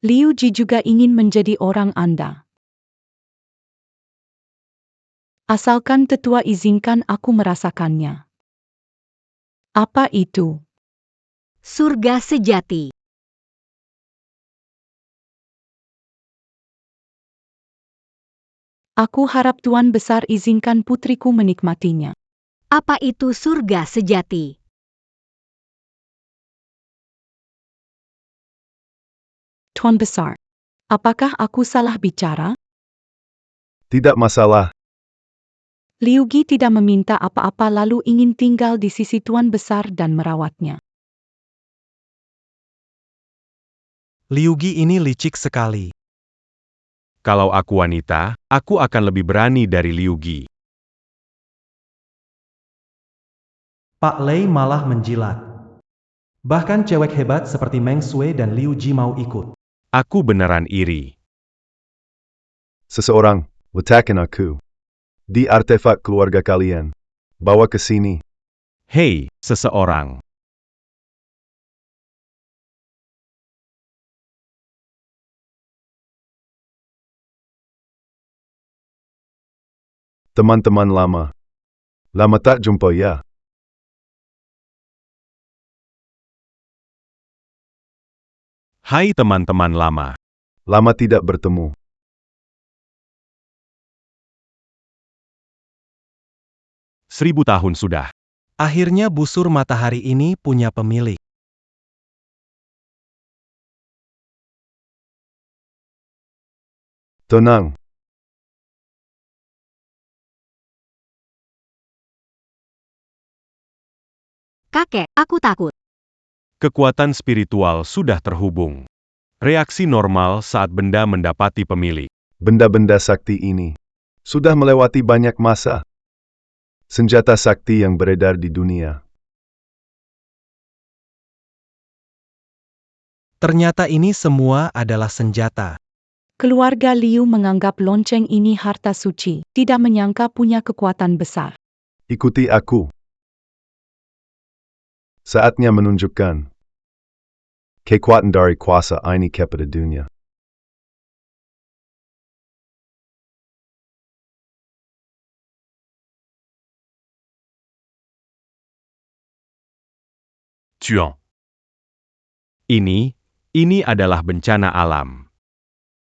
[SPEAKER 6] Liu Ji juga ingin menjadi orang Anda. Asalkan tetua izinkan aku merasakannya. Apa itu?
[SPEAKER 2] Surga sejati.
[SPEAKER 6] Aku harap Tuan Besar izinkan putriku menikmatinya.
[SPEAKER 2] Apa itu surga sejati?
[SPEAKER 6] Tuan Besar, apakah aku salah bicara?
[SPEAKER 1] Tidak masalah.
[SPEAKER 6] Liu Ji tidak meminta apa-apa lalu ingin tinggal di sisi Tuan Besar dan merawatnya.
[SPEAKER 5] Liu Ji ini licik sekali.
[SPEAKER 3] Kalau aku wanita, aku akan lebih berani dari Liu Ji.
[SPEAKER 5] Pak Lei malah menjilat. Bahkan cewek hebat seperti Meng Sue dan Liu Ji mau ikut.
[SPEAKER 3] Aku beneran iri.
[SPEAKER 1] Seseorang, letakkan aku di artefak keluarga kalian. Bawa ke sini.
[SPEAKER 3] Hei, seseorang.
[SPEAKER 1] Teman-teman lama. Lama tak jumpa ya.
[SPEAKER 3] Hai teman-teman lama.
[SPEAKER 1] Lama tidak bertemu.
[SPEAKER 3] Seribu tahun sudah.
[SPEAKER 5] Akhirnya busur matahari ini punya pemilik.
[SPEAKER 1] Tenang.
[SPEAKER 2] Kakek, aku takut.
[SPEAKER 3] Kekuatan spiritual sudah terhubung. Reaksi normal saat benda mendapati pemilik.
[SPEAKER 1] Benda-benda sakti ini sudah melewati banyak masa. Senjata sakti yang beredar di dunia.
[SPEAKER 5] Ternyata ini semua adalah senjata.
[SPEAKER 6] Keluarga Liu menganggap lonceng ini harta suci, tidak menyangka punya kekuatan besar.
[SPEAKER 1] Ikuti aku. Saatnya menunjukkan kekuatan dari kuasa ini kepada dunia.
[SPEAKER 4] Tuant.
[SPEAKER 3] Ini adalah bencana alam.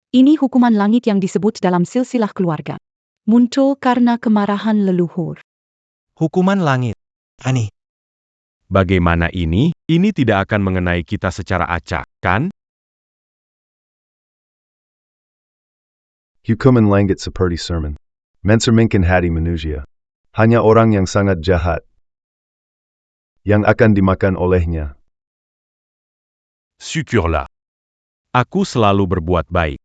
[SPEAKER 6] Ini hukuman langit yang disebut dalam silsilah keluarga. Muncul karena kemarahan leluhur.
[SPEAKER 5] Hukuman langit. Ani.
[SPEAKER 3] Bagaimana ini? Ini tidak akan mengenai kita secara acak, kan?
[SPEAKER 1] Hukuman langit seperti sermon. Mencerminkan hati manusia. Hanya orang yang sangat jahat yang akan dimakan olehnya.
[SPEAKER 4] Sucurla.
[SPEAKER 3] Aku selalu berbuat baik.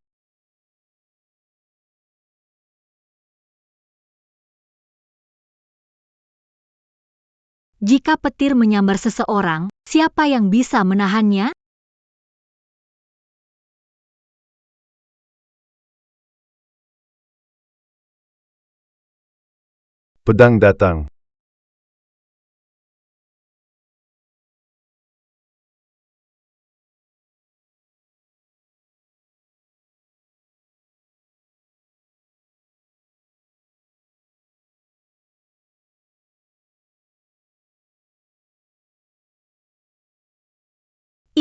[SPEAKER 2] Jika petir menyambar seseorang, siapa yang bisa menahannya?
[SPEAKER 1] Pedang datang.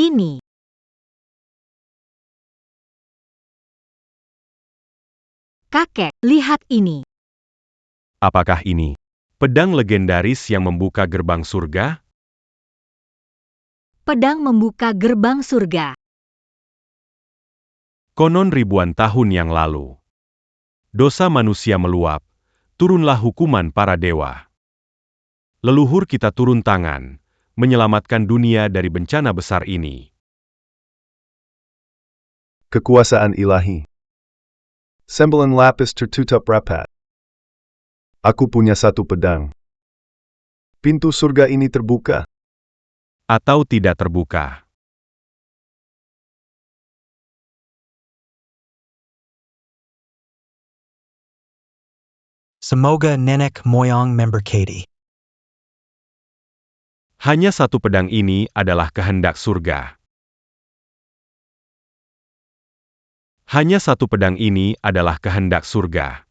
[SPEAKER 2] Ini. Kakek, lihat ini.
[SPEAKER 3] Apakah ini pedang legendaris yang membuka gerbang surga?
[SPEAKER 2] Pedang membuka gerbang surga.
[SPEAKER 3] Konon ribuan tahun yang lalu. Dosa manusia meluap, turunlah hukuman para dewa. Leluhur kita turun tangan, menyelamatkan dunia dari bencana besar ini.
[SPEAKER 1] Kekuasaan ilahi. Sembilan lapis tertutup rapat. Aku punya satu pedang. Pintu surga ini terbuka.
[SPEAKER 3] Atau tidak terbuka.
[SPEAKER 10] Semoga nenek moyang memberkati.
[SPEAKER 3] Hanya satu pedang ini adalah kehendak surga. Hanya satu pedang ini adalah kehendak surga.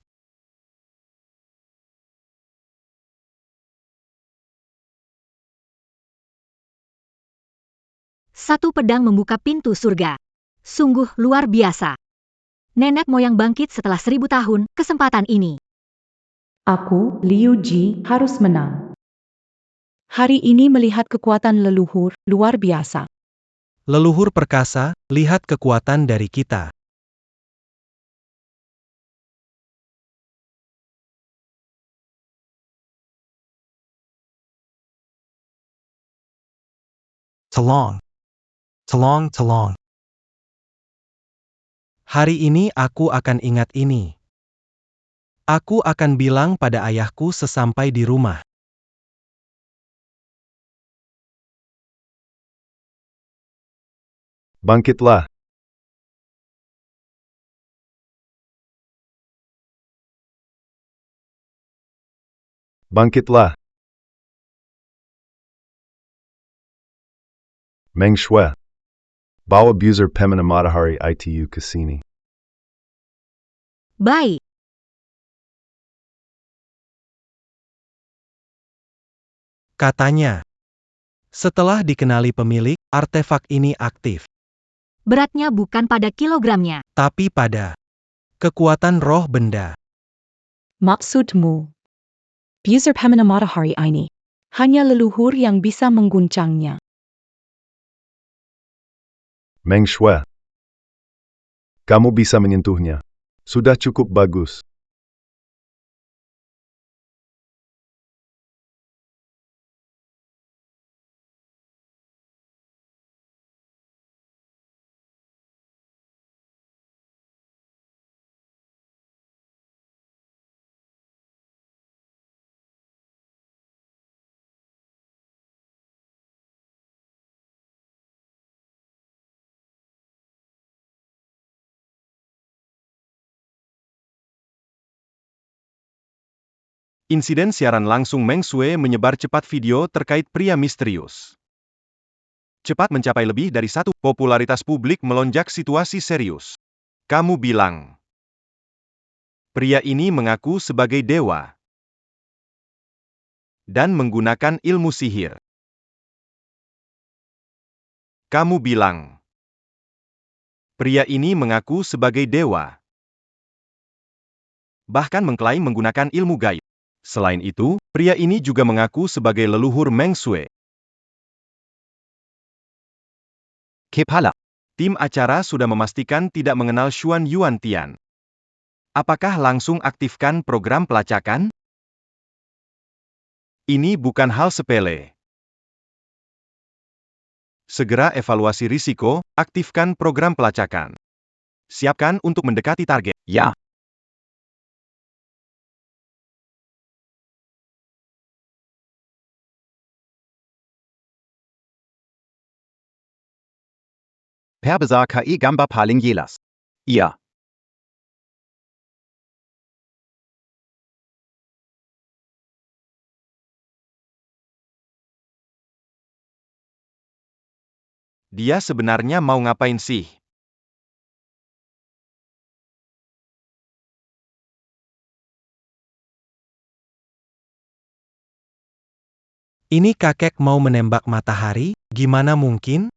[SPEAKER 2] Satu pedang membuka pintu surga. Sungguh luar biasa. Nenek moyang bangkit setelah 1000 tahun, kesempatan ini.
[SPEAKER 6] Aku, Liu Ji, harus menang. Hari ini melihat kekuatan leluhur, luar biasa.
[SPEAKER 5] Leluhur perkasa, lihat kekuatan dari kita.
[SPEAKER 10] Talong. Talong, talong.
[SPEAKER 5] Hari ini aku akan ingat ini. Aku akan bilang pada ayahku sesampai di rumah.
[SPEAKER 1] Bangkitlah. Bangkitlah. Meng Shui. Bawa abuser Pemina Matahari itu ke sini.
[SPEAKER 2] Baik.
[SPEAKER 5] Katanya. Setelah dikenali pemilik, artefak ini aktif.
[SPEAKER 2] Beratnya bukan pada kilogramnya.
[SPEAKER 5] Tapi pada kekuatan roh benda.
[SPEAKER 6] Maksudmu? Abuser Pemina Matahari ini. Hanya leluhur yang bisa mengguncangnya.
[SPEAKER 1] Meng Shui. Kamu bisa menyentuhnya. Sudah cukup bagus.
[SPEAKER 3] Insiden siaran langsung Meng Shui menyebar cepat video terkait pria misterius. Cepat mencapai lebih dari 1, popularitas publik melonjak situasi serius. Kamu bilang. Pria ini mengaku sebagai dewa. Dan menggunakan ilmu sihir. Kamu bilang. Pria ini mengaku sebagai dewa. Bahkan mengklaim menggunakan ilmu gaib. Selain itu, pria ini juga mengaku sebagai leluhur Meng Shui.
[SPEAKER 9] Kepala.
[SPEAKER 3] Tim acara sudah memastikan tidak mengenal Xuan Yuan Tian. Apakah langsung aktifkan program pelacakan? Ini bukan hal sepele. Segera evaluasi risiko, aktifkan program pelacakan. Siapkan untuk mendekati target.
[SPEAKER 9] Ya. Perbesar KI Gamba Paling Yelas. Iya.
[SPEAKER 3] Dia sebenarnya mau ngapain sih?
[SPEAKER 5] Ini kakek mau menembak matahari, gimana mungkin?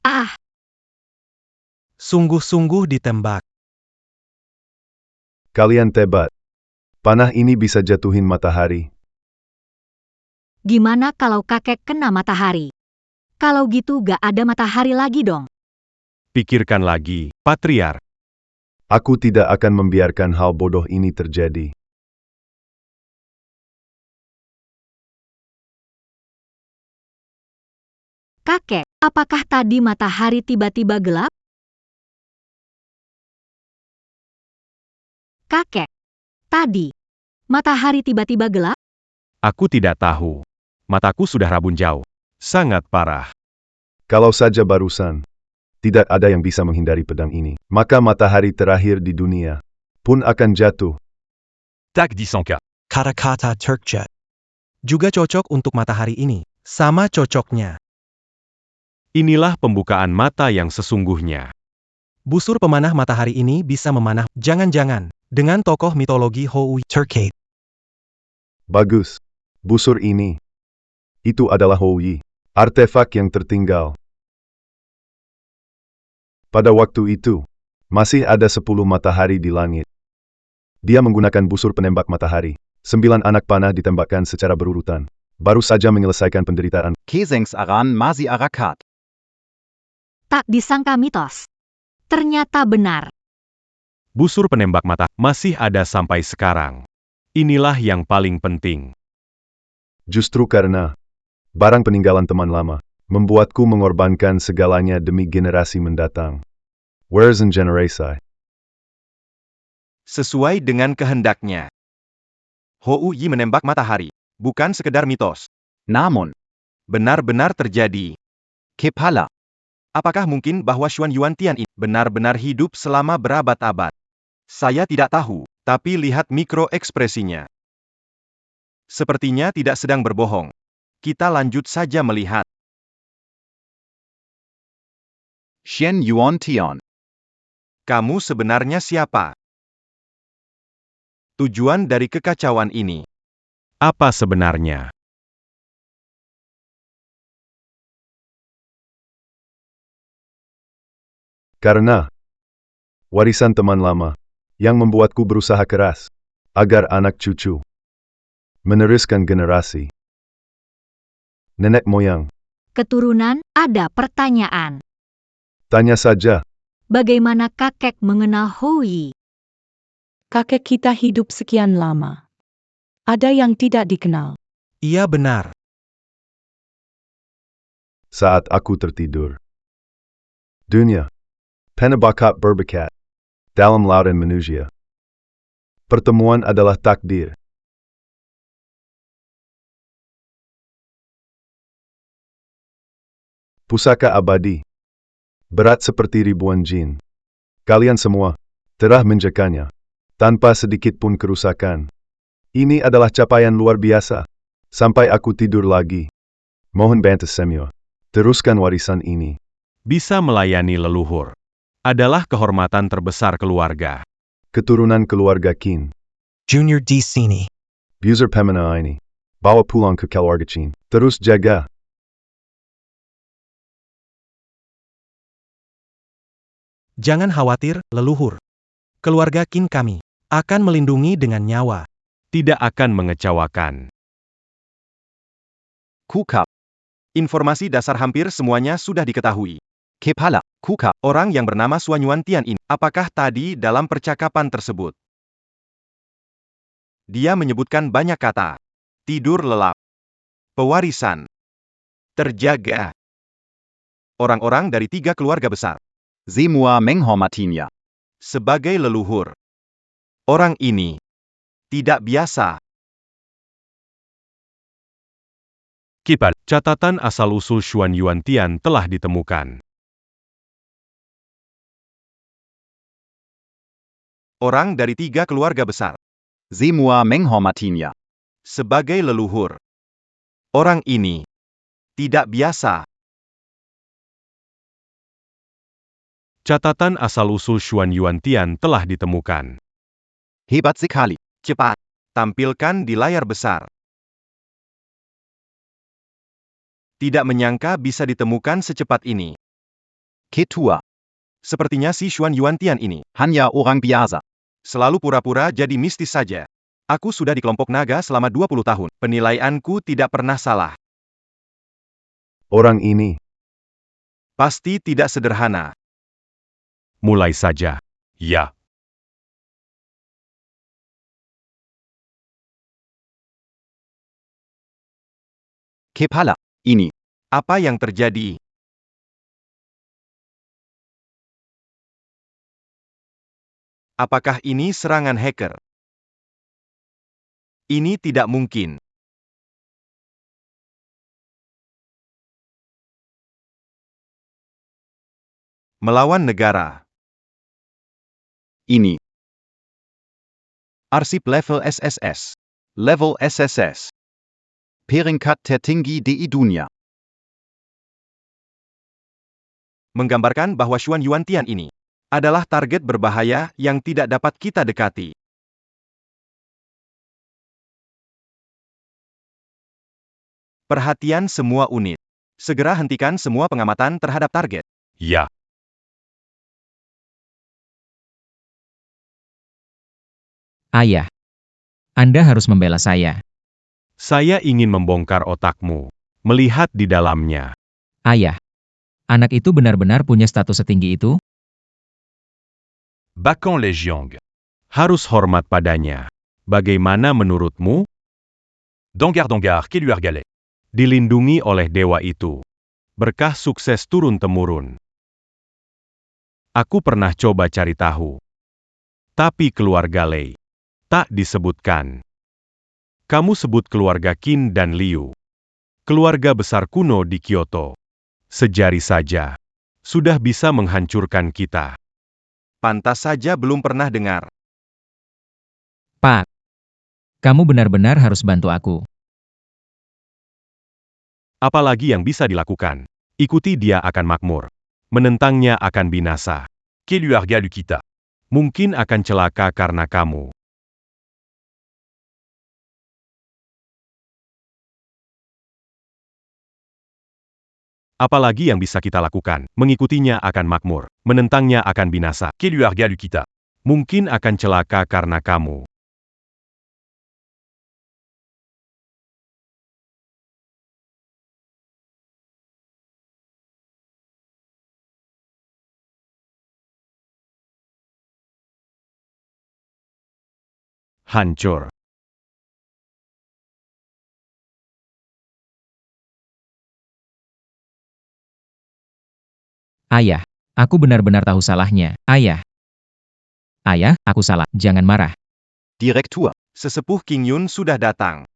[SPEAKER 2] Ah,
[SPEAKER 5] Sungguh-sungguh ditembak.
[SPEAKER 1] Kalian tebat. Panah ini bisa jatuhin matahari.
[SPEAKER 2] gimana kalau kakek kena matahari? Kalau gitu gak ada matahari lagi dong.
[SPEAKER 3] Pikirkan lagi, Patriark.
[SPEAKER 1] Aku tidak akan membiarkan hal bodoh ini terjadi.
[SPEAKER 2] Kakek, apakah tadi matahari tiba-tiba gelap? Kakek, tadi matahari tiba-tiba gelap?
[SPEAKER 3] Aku tidak tahu. Mataku sudah rabun jauh. Sangat parah.
[SPEAKER 1] Kalau saja barusan, tidak ada yang bisa menghindari pedang ini. Maka matahari terakhir di dunia pun akan jatuh.
[SPEAKER 4] Tak disangka.
[SPEAKER 10] Kata-kata Turkja.
[SPEAKER 5] Juga cocok untuk matahari ini. Sama cocoknya.
[SPEAKER 3] Inilah pembukaan mata yang sesungguhnya.
[SPEAKER 5] Busur pemanah matahari ini bisa memanah, jangan-jangan, dengan tokoh mitologi Houi.
[SPEAKER 10] Turkate.
[SPEAKER 1] Bagus. Busur ini. Itu adalah Houyi. Artefak yang tertinggal. Pada waktu itu, masih ada 10 matahari di langit. Dia menggunakan busur penembak matahari. 9 anak panah ditembakkan secara berurutan. Baru saja menyelesaikan penderitaan.
[SPEAKER 9] Kesengs Aran Masi Arakat.
[SPEAKER 2] Tak disangka mitos. Ternyata benar.
[SPEAKER 3] Busur penembak mata masih ada sampai sekarang. Inilah yang paling penting.
[SPEAKER 1] Justru karena barang peninggalan teman lama membuatku mengorbankan segalanya demi generasi mendatang. Where's in generasi?
[SPEAKER 3] Sesuai dengan kehendaknya. Houyi menembak matahari. Bukan sekedar mitos.
[SPEAKER 9] Namun,
[SPEAKER 3] Benar-benar terjadi.
[SPEAKER 9] Kepala.
[SPEAKER 3] Apakah mungkin bahwa Xuan Yuantian ini benar-benar hidup selama berabad-abad? Saya tidak tahu, tapi lihat mikroekspresinya. Sepertinya tidak sedang berbohong. Kita lanjut saja melihat.
[SPEAKER 9] Shen Yuan Tian.
[SPEAKER 3] Kamu sebenarnya siapa? Tujuan dari kekacauan ini. Apa sebenarnya?
[SPEAKER 1] Karena warisan teman lama yang membuatku berusaha keras agar anak cucu meneruskan generasi nenek moyang.
[SPEAKER 2] Keturunan, ada pertanyaan.
[SPEAKER 1] Tanya saja.
[SPEAKER 2] Bagaimana kakek mengenal Houyi?
[SPEAKER 6] Kakek kita hidup sekian lama. Ada yang tidak dikenal.
[SPEAKER 5] Iya benar.
[SPEAKER 1] Saat aku tertidur, dunia penebakat berbakat dalam lautan manusia. Pertemuan adalah takdir. Pusaka abadi. Berat seperti ribuan jin. Kalian semua telah menjakannya tanpa sedikit pun kerusakan. Ini adalah capaian luar biasa. Sampai aku tidur lagi. Mohon bantu semua. Teruskan warisan ini.
[SPEAKER 3] Bisa melayani leluhur. Adalah kehormatan terbesar keluarga.
[SPEAKER 1] Keturunan keluarga Qin.
[SPEAKER 10] Junior D. Sini.
[SPEAKER 1] Buser pemana ini. Bawa pulang ke keluarga Qin. Terus jaga.
[SPEAKER 5] Jangan khawatir, leluhur. Keluarga Qin kami akan melindungi dengan nyawa.
[SPEAKER 3] Tidak akan mengecewakan.
[SPEAKER 9] Kukap.
[SPEAKER 3] Informasi dasar hampir semuanya sudah diketahui.
[SPEAKER 9] Kepala. Kukap.
[SPEAKER 3] Orang yang bernama Xuan Yuantian ini, apakah tadi dalam percakapan tersebut? Dia menyebutkan banyak kata. Tidur lelap. Pewarisan. Terjaga. Orang-orang dari 3 keluarga besar.
[SPEAKER 9] Semua menghormatinya.
[SPEAKER 3] Sebagai leluhur. Orang ini tidak biasa. Kipal, catatan asal-usul Xuan Yuantian telah ditemukan. Orang dari 3 keluarga besar.
[SPEAKER 9] Semua menghormatinya.
[SPEAKER 3] Sebagai leluhur. Orang ini tidak biasa. Catatan asal-usul Xuan Yuantian telah ditemukan.
[SPEAKER 9] Hebat sekali.
[SPEAKER 3] Cepat. Tampilkan di layar besar. Tidak menyangka bisa ditemukan secepat ini.
[SPEAKER 9] Ketua.
[SPEAKER 3] Sepertinya si Xuan Yuantian ini
[SPEAKER 9] Hanya orang biasa.
[SPEAKER 3] selalu pura-pura jadi mistis saja. Aku sudah di kelompok naga selama 20 tahun. Penilaianku tidak pernah salah.
[SPEAKER 1] Orang ini
[SPEAKER 3] Pasti tidak sederhana. Mulai saja. Ya.
[SPEAKER 9] Kepala. Ini.
[SPEAKER 3] Apa yang terjadi? Apakah ini serangan hacker? Ini tidak mungkin. Melawan negara.
[SPEAKER 9] Ini. Arsip level SSS. Level SSS. Peringkat tertinggi di dunia.
[SPEAKER 3] Menggambarkan bahwa Xuan Yuantian ini adalah target berbahaya yang tidak dapat kita dekati. Perhatian semua unit. Segera hentikan semua pengamatan terhadap target.
[SPEAKER 4] Ya.
[SPEAKER 8] Ayah. Anda harus membela saya.
[SPEAKER 3] Saya ingin membongkar otakmu. Melihat di dalamnya.
[SPEAKER 8] Ayah. Anak itu benar-benar punya status setinggi itu?
[SPEAKER 4] Bakan Lejiang.
[SPEAKER 3] Harus hormat padanya. Bagaimana menurutmu?
[SPEAKER 4] Dangar Keluargalet.
[SPEAKER 3] Dilindungi oleh dewa itu. Berkah sukses turun-temurun. Aku pernah coba cari tahu. Tapi keluarga Lei tak disebutkan. Kamu sebut keluarga Qin dan Liu. Keluarga besar kuno di Kyoto. Sejari saja. Sudah bisa menghancurkan kita. Pantas saja belum pernah dengar.
[SPEAKER 8] Pak. Kamu benar-benar harus bantu aku.
[SPEAKER 3] Apalagi yang bisa dilakukan? Ikuti dia akan makmur. Menentangnya akan binasa.
[SPEAKER 4] Keluarga Lukita.
[SPEAKER 3] Mungkin akan celaka karena kamu. Apalagi yang bisa kita lakukan? Mengikutinya akan makmur. Menentangnya akan binasa.
[SPEAKER 4] Keluarga Lukita.
[SPEAKER 3] Mungkin akan celaka karena kamu. Hancur.
[SPEAKER 8] Ayah. Aku benar-benar tahu salahnya. Ayah. Ayah, aku salah. Jangan marah.
[SPEAKER 9] Direktur.
[SPEAKER 3] Sesepuh King Yun sudah datang.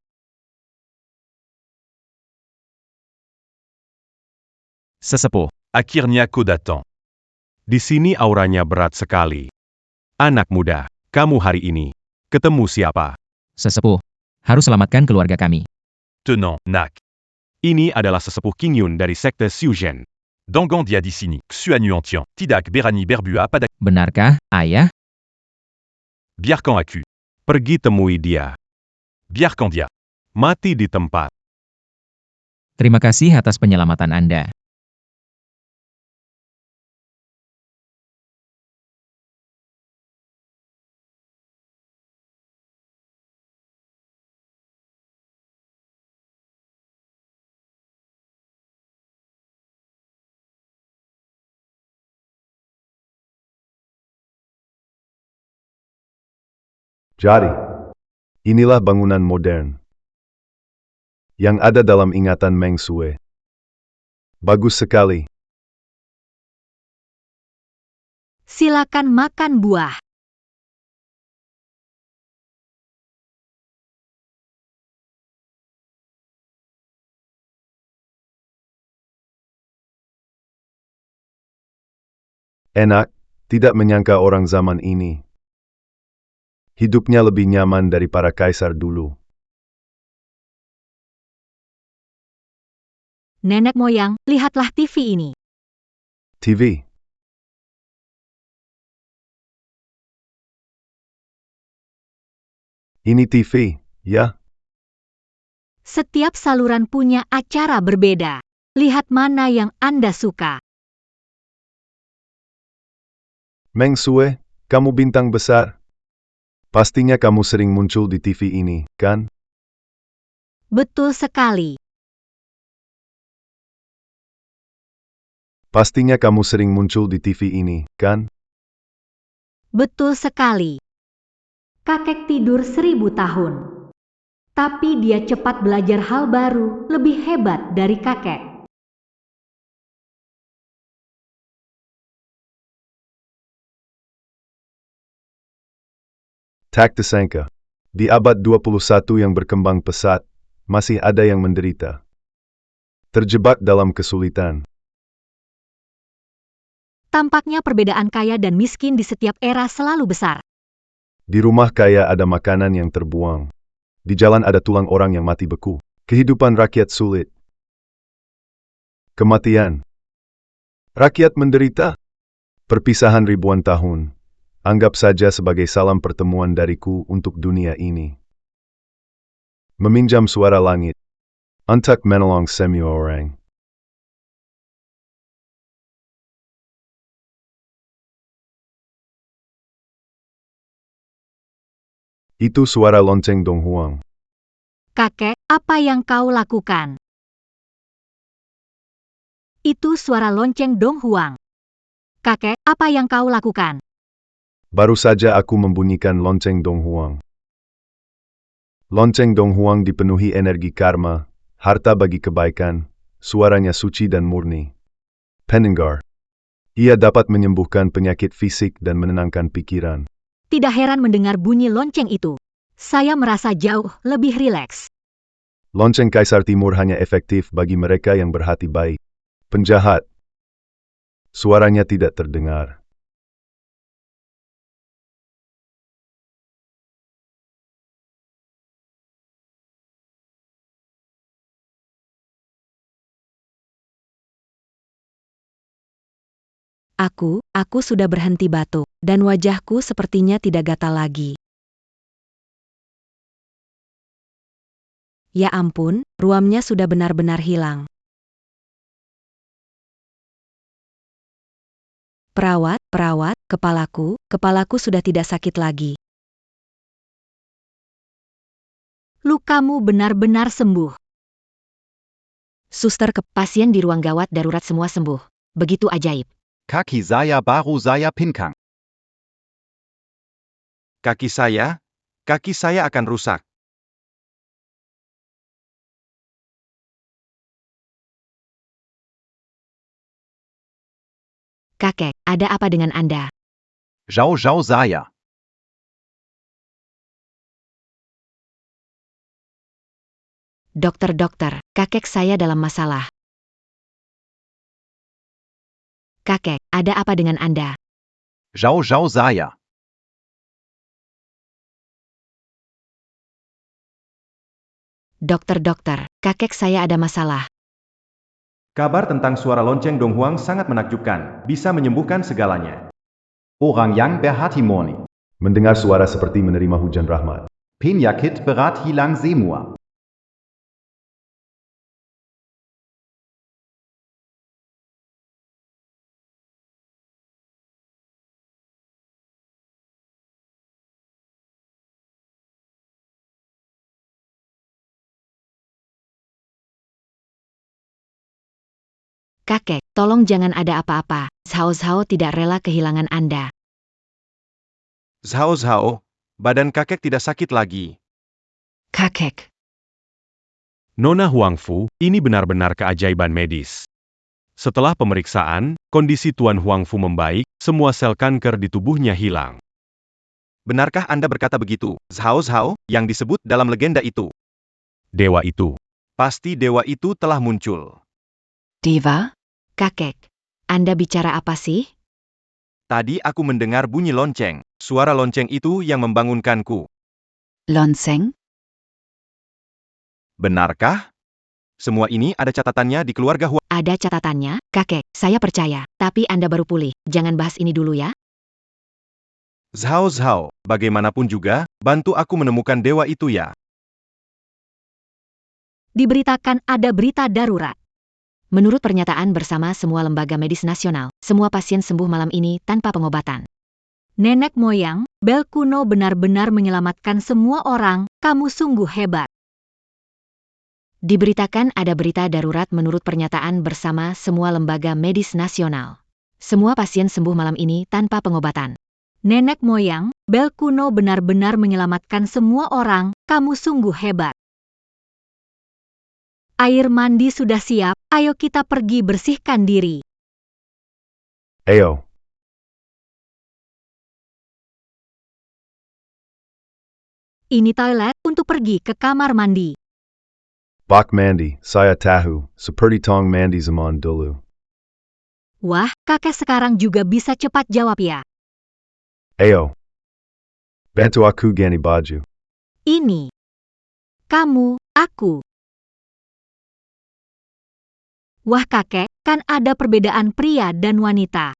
[SPEAKER 8] Sesepuh.
[SPEAKER 4] Akirnya kau datang.
[SPEAKER 3] Di sini auranya berat sekali. Anak muda, kamu hari ini ketemu siapa?
[SPEAKER 8] Sesepuh. Harus selamatkan keluarga kami.
[SPEAKER 4] Tenant, Nak.
[SPEAKER 3] Ini adalah sesepuh King Yun dari sekte Xiuzhen.
[SPEAKER 4] Dangan dia di sini. Xuan Yuantian. Tidak berani berbua pada.
[SPEAKER 8] Benarkah, ayah?
[SPEAKER 4] Biarkan aku.
[SPEAKER 3] Pergi temui dia.
[SPEAKER 4] Biarkan dia.
[SPEAKER 3] Mati di tempat.
[SPEAKER 8] Terima kasih atas penyelamatan Anda.
[SPEAKER 1] Jadi, inilah bangunan modern yang ada dalam ingatan Meng Sue. Bagus sekali.
[SPEAKER 2] Silakan makan buah.
[SPEAKER 1] Enak, tidak menyangka orang zaman ini hidupnya lebih nyaman dari para kaisar dulu.
[SPEAKER 2] Nenek moyang, lihatlah TV ini.
[SPEAKER 1] TV. Ini TV, ya?
[SPEAKER 2] Setiap saluran punya acara berbeda. Lihat mana yang Anda suka.
[SPEAKER 1] Meng Sue, kamu bintang besar. Pastinya kamu sering muncul di TV ini, kan?
[SPEAKER 2] Betul sekali.
[SPEAKER 1] Pastinya kamu sering muncul di TV ini, kan?
[SPEAKER 2] Betul sekali. Kakek tidur 1000 tahun. Tapi dia cepat belajar hal baru, lebih hebat dari kakek.
[SPEAKER 1] Tak disangka. Di abad 21 yang berkembang pesat, masih ada yang menderita. Terjebak dalam kesulitan.
[SPEAKER 2] Tampaknya perbedaan kaya dan miskin di setiap era selalu besar.
[SPEAKER 1] Di rumah kaya ada makanan yang terbuang. Di jalan ada tulang orang yang mati beku. Kehidupan rakyat sulit. Kematian. Rakyat menderita. Perpisahan ribuan tahun. Anggap saja sebagai salam pertemuan dariku untuk dunia ini. Meminjam suara langit. Untuk menolong semua orang. Itu suara lonceng Dong Huang.
[SPEAKER 2] Kakek, apa yang kau lakukan? Itu suara lonceng Dong Huang. Kakek, apa yang kau lakukan?
[SPEAKER 1] Baru saja aku membunyikan lonceng Dong Huang. Lonceng Dong Huang dipenuhi energi karma, harta bagi kebaikan, suaranya suci dan murni. Pendengar. Ia dapat menyembuhkan penyakit fisik dan menenangkan pikiran.
[SPEAKER 2] Tidak heran mendengar bunyi lonceng itu. Saya merasa jauh lebih rileks.
[SPEAKER 1] Lonceng Kaisar Timur hanya efektif bagi mereka yang berhati baik. Penjahat. Suaranya tidak terdengar.
[SPEAKER 2] Aku sudah berhenti batuk, dan wajahku sepertinya tidak gatal lagi. Ya ampun, ruamnya sudah benar-benar hilang. Perawat, kepalaku sudah tidak sakit lagi. Lukamu benar-benar sembuh. Suster, pasien di ruang gawat darurat semua sembuh. Begitu ajaib.
[SPEAKER 9] Kaki saya baru saya pinkang.
[SPEAKER 3] Kaki saya akan rusak.
[SPEAKER 2] Kakek, ada apa dengan Anda?
[SPEAKER 9] Jau saya.
[SPEAKER 2] Dokter, kakek saya dalam masalah. Kakek, ada apa dengan Anda?
[SPEAKER 9] Jau saya.
[SPEAKER 2] Dokter, kakek saya ada masalah.
[SPEAKER 3] Kabar tentang suara lonceng Dong Huang sangat menakjubkan, bisa menyembuhkan segalanya.
[SPEAKER 9] Orang yang berhati murni.
[SPEAKER 1] Mendengar suara seperti menerima hujan rahmat.
[SPEAKER 9] Penyakit berat hilang semua.
[SPEAKER 2] Kakek, tolong jangan ada apa-apa. Zhao tidak rela kehilangan Anda.
[SPEAKER 3] Zhao, badan kakek tidak sakit lagi.
[SPEAKER 7] Kakek.
[SPEAKER 3] Nona Huangfu, ini benar-benar keajaiban medis. Setelah pemeriksaan, kondisi Tuan Huangfu membaik, semua sel kanker di tubuhnya hilang. Benarkah Anda berkata begitu, Zhao, yang disebut dalam legenda itu? Dewa itu. Pasti dewa itu telah muncul.
[SPEAKER 7] Deva?
[SPEAKER 2] Kakek, Anda bicara apa sih?
[SPEAKER 3] Tadi aku mendengar bunyi lonceng. Suara lonceng itu yang membangunkanku.
[SPEAKER 7] Lonceng?
[SPEAKER 3] Benarkah? Semua ini ada catatannya di keluarga Huang.
[SPEAKER 2] Ada catatannya, kakek, saya percaya. Tapi Anda baru pulih, jangan bahas ini dulu ya.
[SPEAKER 3] Zhao, bagaimanapun juga, bantu aku menemukan dewa itu ya.
[SPEAKER 2] Diberitakan ada berita darurat. Menurut pernyataan bersama semua lembaga medis nasional, semua pasien sembuh malam ini tanpa pengobatan. Nenek moyang, bel kuno benar-benar menyelamatkan semua orang, kamu sungguh hebat. Diberitakan ada berita darurat menurut pernyataan bersama semua lembaga medis nasional. Semua pasien sembuh malam ini tanpa pengobatan. Nenek moyang, bel kuno benar-benar menyelamatkan semua orang, kamu sungguh hebat. Air mandi sudah siap, ayo kita pergi bersihkan diri.
[SPEAKER 1] Ayo.
[SPEAKER 2] ini toilet untuk pergi ke kamar mandi.
[SPEAKER 1] Bak mandi, saya tahu, seperti tong mandi zaman dulu.
[SPEAKER 2] Wah, kakek sekarang juga bisa cepat jawab ya.
[SPEAKER 1] Ayo. Bantu aku ganti baju.
[SPEAKER 2] Ini. Kamu, aku. Wah kakek, kan ada perbedaan pria dan wanita.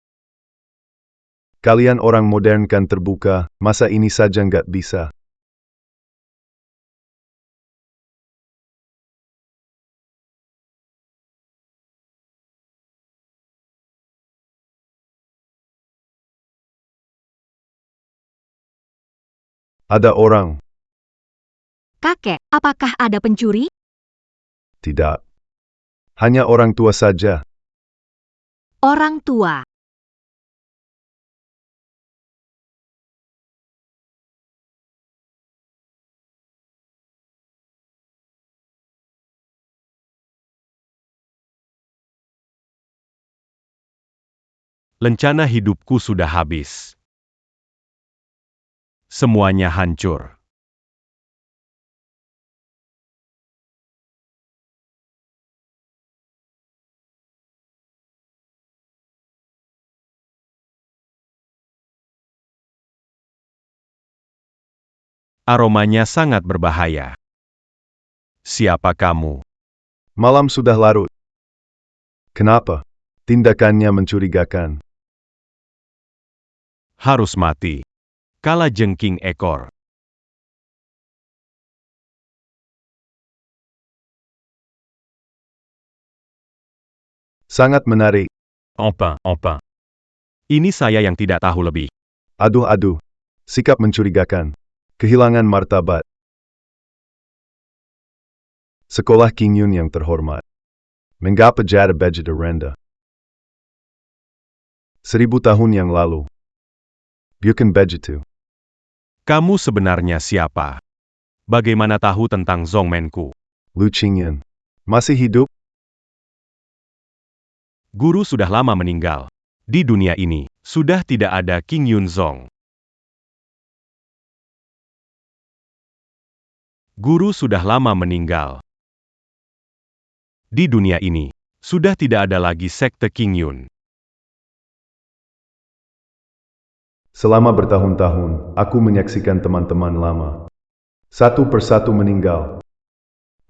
[SPEAKER 1] Kalian orang modern kan terbuka, masa ini saja nggak bisa? Ada orang.
[SPEAKER 2] Kakek, apakah ada pencuri?
[SPEAKER 1] Tidak. Hanya orang tua saja.
[SPEAKER 2] Orang tua.
[SPEAKER 3] Lencana hidupku sudah habis. Semuanya hancur. Aromanya sangat berbahaya. Siapa kamu?
[SPEAKER 1] Malam sudah larut. Kenapa? Tindakannya mencurigakan.
[SPEAKER 3] Harus mati. Kala jengking ekor.
[SPEAKER 1] Sangat menarik.
[SPEAKER 4] Empun, empun.
[SPEAKER 3] Ini saya yang tidak tahu lebih.
[SPEAKER 1] Aduh. Sikap mencurigakan. Kehilangan martabat. Sekolah King Yun yang terhormat. Mengapa jada budget renda? 1000 tahun yang lalu. Bukan begitu.
[SPEAKER 3] Kamu sebenarnya siapa? Bagaimana tahu tentang Zongmenku?
[SPEAKER 1] Lu Qingyan. Masih hidup?
[SPEAKER 3] Guru sudah lama meninggal. Di dunia ini, sudah tidak ada King Yun Zong. Guru sudah lama meninggal. Di dunia ini, sudah tidak ada lagi sekte King Yun.
[SPEAKER 1] Selama bertahun-tahun, aku menyaksikan teman-teman lama. Satu persatu meninggal.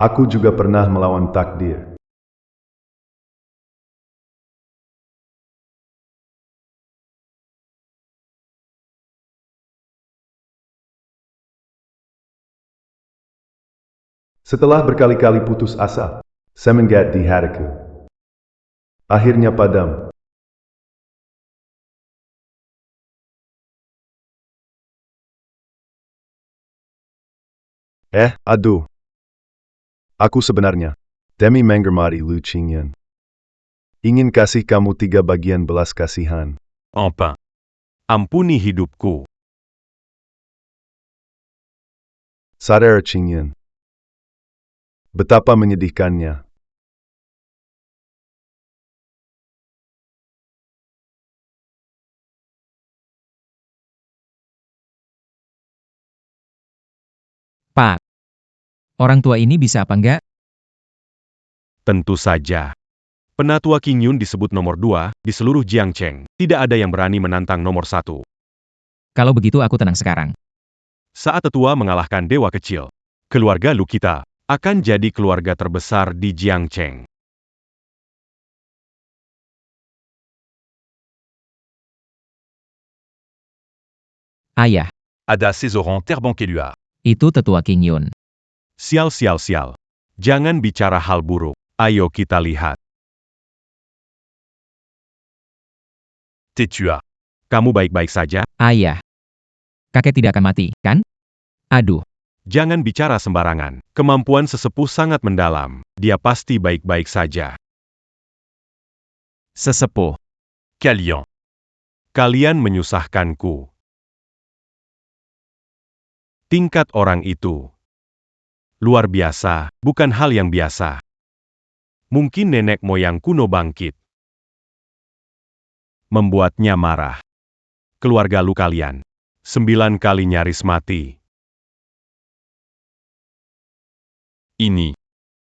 [SPEAKER 1] Aku juga pernah melawan takdir. Setelah berkali-kali putus asa, semenjak di hatiku. Akhirnya padam. Aduh. Aku sebenarnya, demi menghormati Lu Qingyan, ingin kasih kamu 3 bagian belas kasihan.
[SPEAKER 3] Empun. Ampuni hidupku.
[SPEAKER 1] Saudara Qingyan. Betapa menyedihkannya.
[SPEAKER 8] Pak. Orang tua ini bisa apa enggak?
[SPEAKER 3] Tentu saja. Penatua King Yun disebut nomor 2 di seluruh Jiangcheng. Tidak ada yang berani menantang nomor 1.
[SPEAKER 8] Kalau begitu aku tenang sekarang.
[SPEAKER 3] Saat tetua mengalahkan dewa kecil, keluarga Lu kita akan jadi keluarga terbesar di Jiangcheng.
[SPEAKER 8] Ayah,
[SPEAKER 4] Ada Césoran Terbankelua.
[SPEAKER 8] itu tetua King Yun.
[SPEAKER 3] Sial. Jangan bicara hal buruk. Ayo kita lihat.
[SPEAKER 4] Tetua.
[SPEAKER 3] Kamu baik-baik saja?
[SPEAKER 8] Ayah. Kakek tidak akan mati, kan? Aduh.
[SPEAKER 3] Jangan bicara sembarangan. Kemampuan sesepuh sangat mendalam. Dia pasti baik-baik saja.
[SPEAKER 8] Sesepuh.
[SPEAKER 4] Kalian.
[SPEAKER 3] Kalian menyusahkanku. Tingkat orang itu luar biasa, bukan hal yang biasa. Mungkin nenek moyang kuno bangkit. Membuatnya marah. Keluarga Lu kalian 9 kali nyaris mati.
[SPEAKER 4] Ini.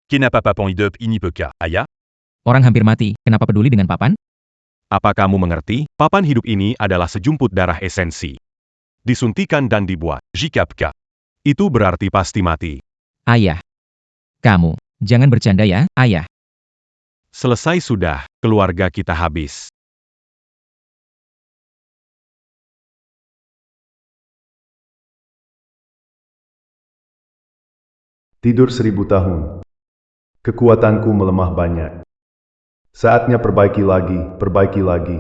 [SPEAKER 4] Kenapa papon hidup ini peka, ayah?
[SPEAKER 8] Orang hampir mati, kenapa peduli dengan papan?
[SPEAKER 3] Apa kamu mengerti? Papan hidup ini adalah sejumput darah esensi. Disuntikan dan dibuat.
[SPEAKER 4] Jika peka.
[SPEAKER 3] Itu berarti pasti mati.
[SPEAKER 8] Ayah. Kamu, jangan bercanda ya, ayah.
[SPEAKER 3] Selesai sudah, keluarga kita habis.
[SPEAKER 1] Tidur 1000 tahun. Kekuatanku melemah banyak. Saatnya perbaiki lagi, perbaiki lagi.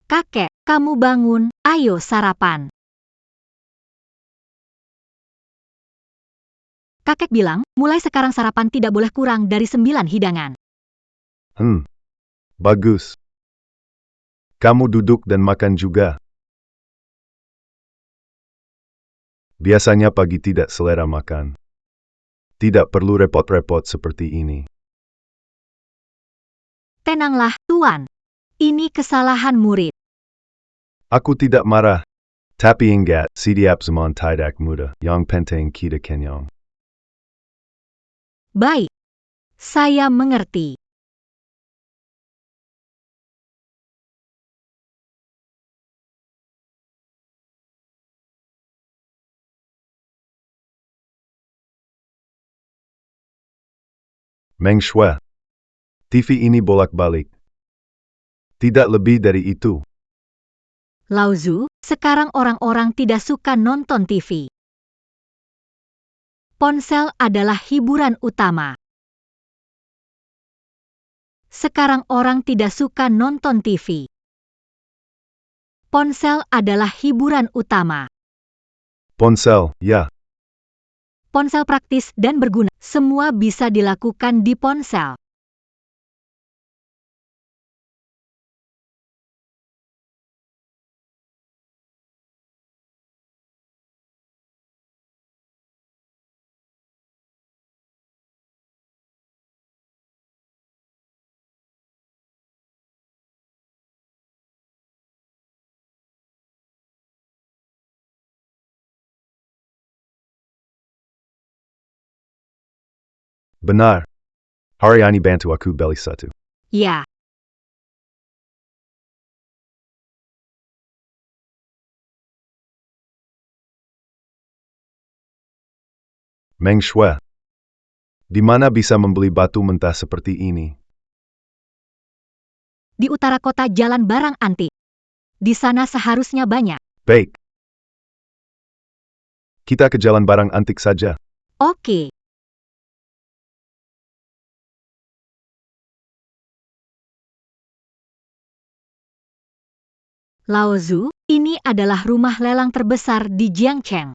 [SPEAKER 2] Kakek, kamu bangun, ayo sarapan. Kakek bilang, mulai sekarang sarapan tidak boleh kurang dari 9 hidangan.
[SPEAKER 1] Bagus. Kamu duduk dan makan juga. Biasanya pagi tidak selera makan. Tidak perlu repot-repot seperti ini.
[SPEAKER 2] Tenanglah, Tuan. Ini kesalahan murid.
[SPEAKER 1] Aku tidak marah. Tapi ingat, setiap zaman tidak mudah. Yang penting kita kenyang.
[SPEAKER 2] Baik. Saya mengerti.
[SPEAKER 1] Meng Shui. TV ini bolak-balik. Tidak lebih dari itu.
[SPEAKER 2] Lao Zu, sekarang orang-orang tidak suka nonton TV. Ponsel adalah hiburan utama. Sekarang orang tidak suka nonton TV. Ponsel adalah hiburan utama.
[SPEAKER 1] Ponsel, ya.
[SPEAKER 2] Ponsel praktis dan berguna. Semua bisa dilakukan di ponsel.
[SPEAKER 1] Benar. Hari ini bantu aku beli satu.
[SPEAKER 2] Ya.
[SPEAKER 1] Meng Shui. Di mana bisa membeli batu mentah seperti ini?
[SPEAKER 2] Di utara kota Jalan Barang Antik. Di sana seharusnya banyak.
[SPEAKER 1] Baik. Kita ke jalan barang antik saja.
[SPEAKER 2] Oke. Lao Zu, ini adalah rumah lelang terbesar di Jiangcheng.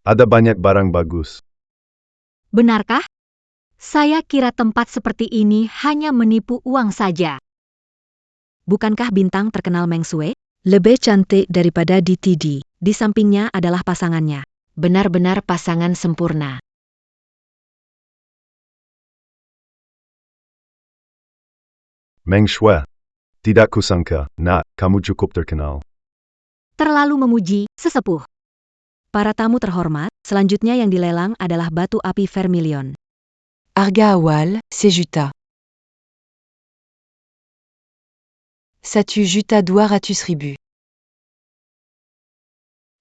[SPEAKER 1] Ada banyak barang bagus.
[SPEAKER 2] Benarkah? Saya kira tempat seperti ini hanya menipu uang saja. Bukankah bintang terkenal Meng Shui lebih cantik daripada DTD? Di sampingnya adalah pasangannya. Benar-benar pasangan sempurna.
[SPEAKER 1] Meng Shui. Tidak kusangka, nak, kamu cukup terkenal.
[SPEAKER 2] Terlalu memuji, sesepuh. Para tamu terhormat, selanjutnya yang dilelang adalah batu api vermilion.
[SPEAKER 11] Arga Awal, Sejuta. Satu juta 200.000.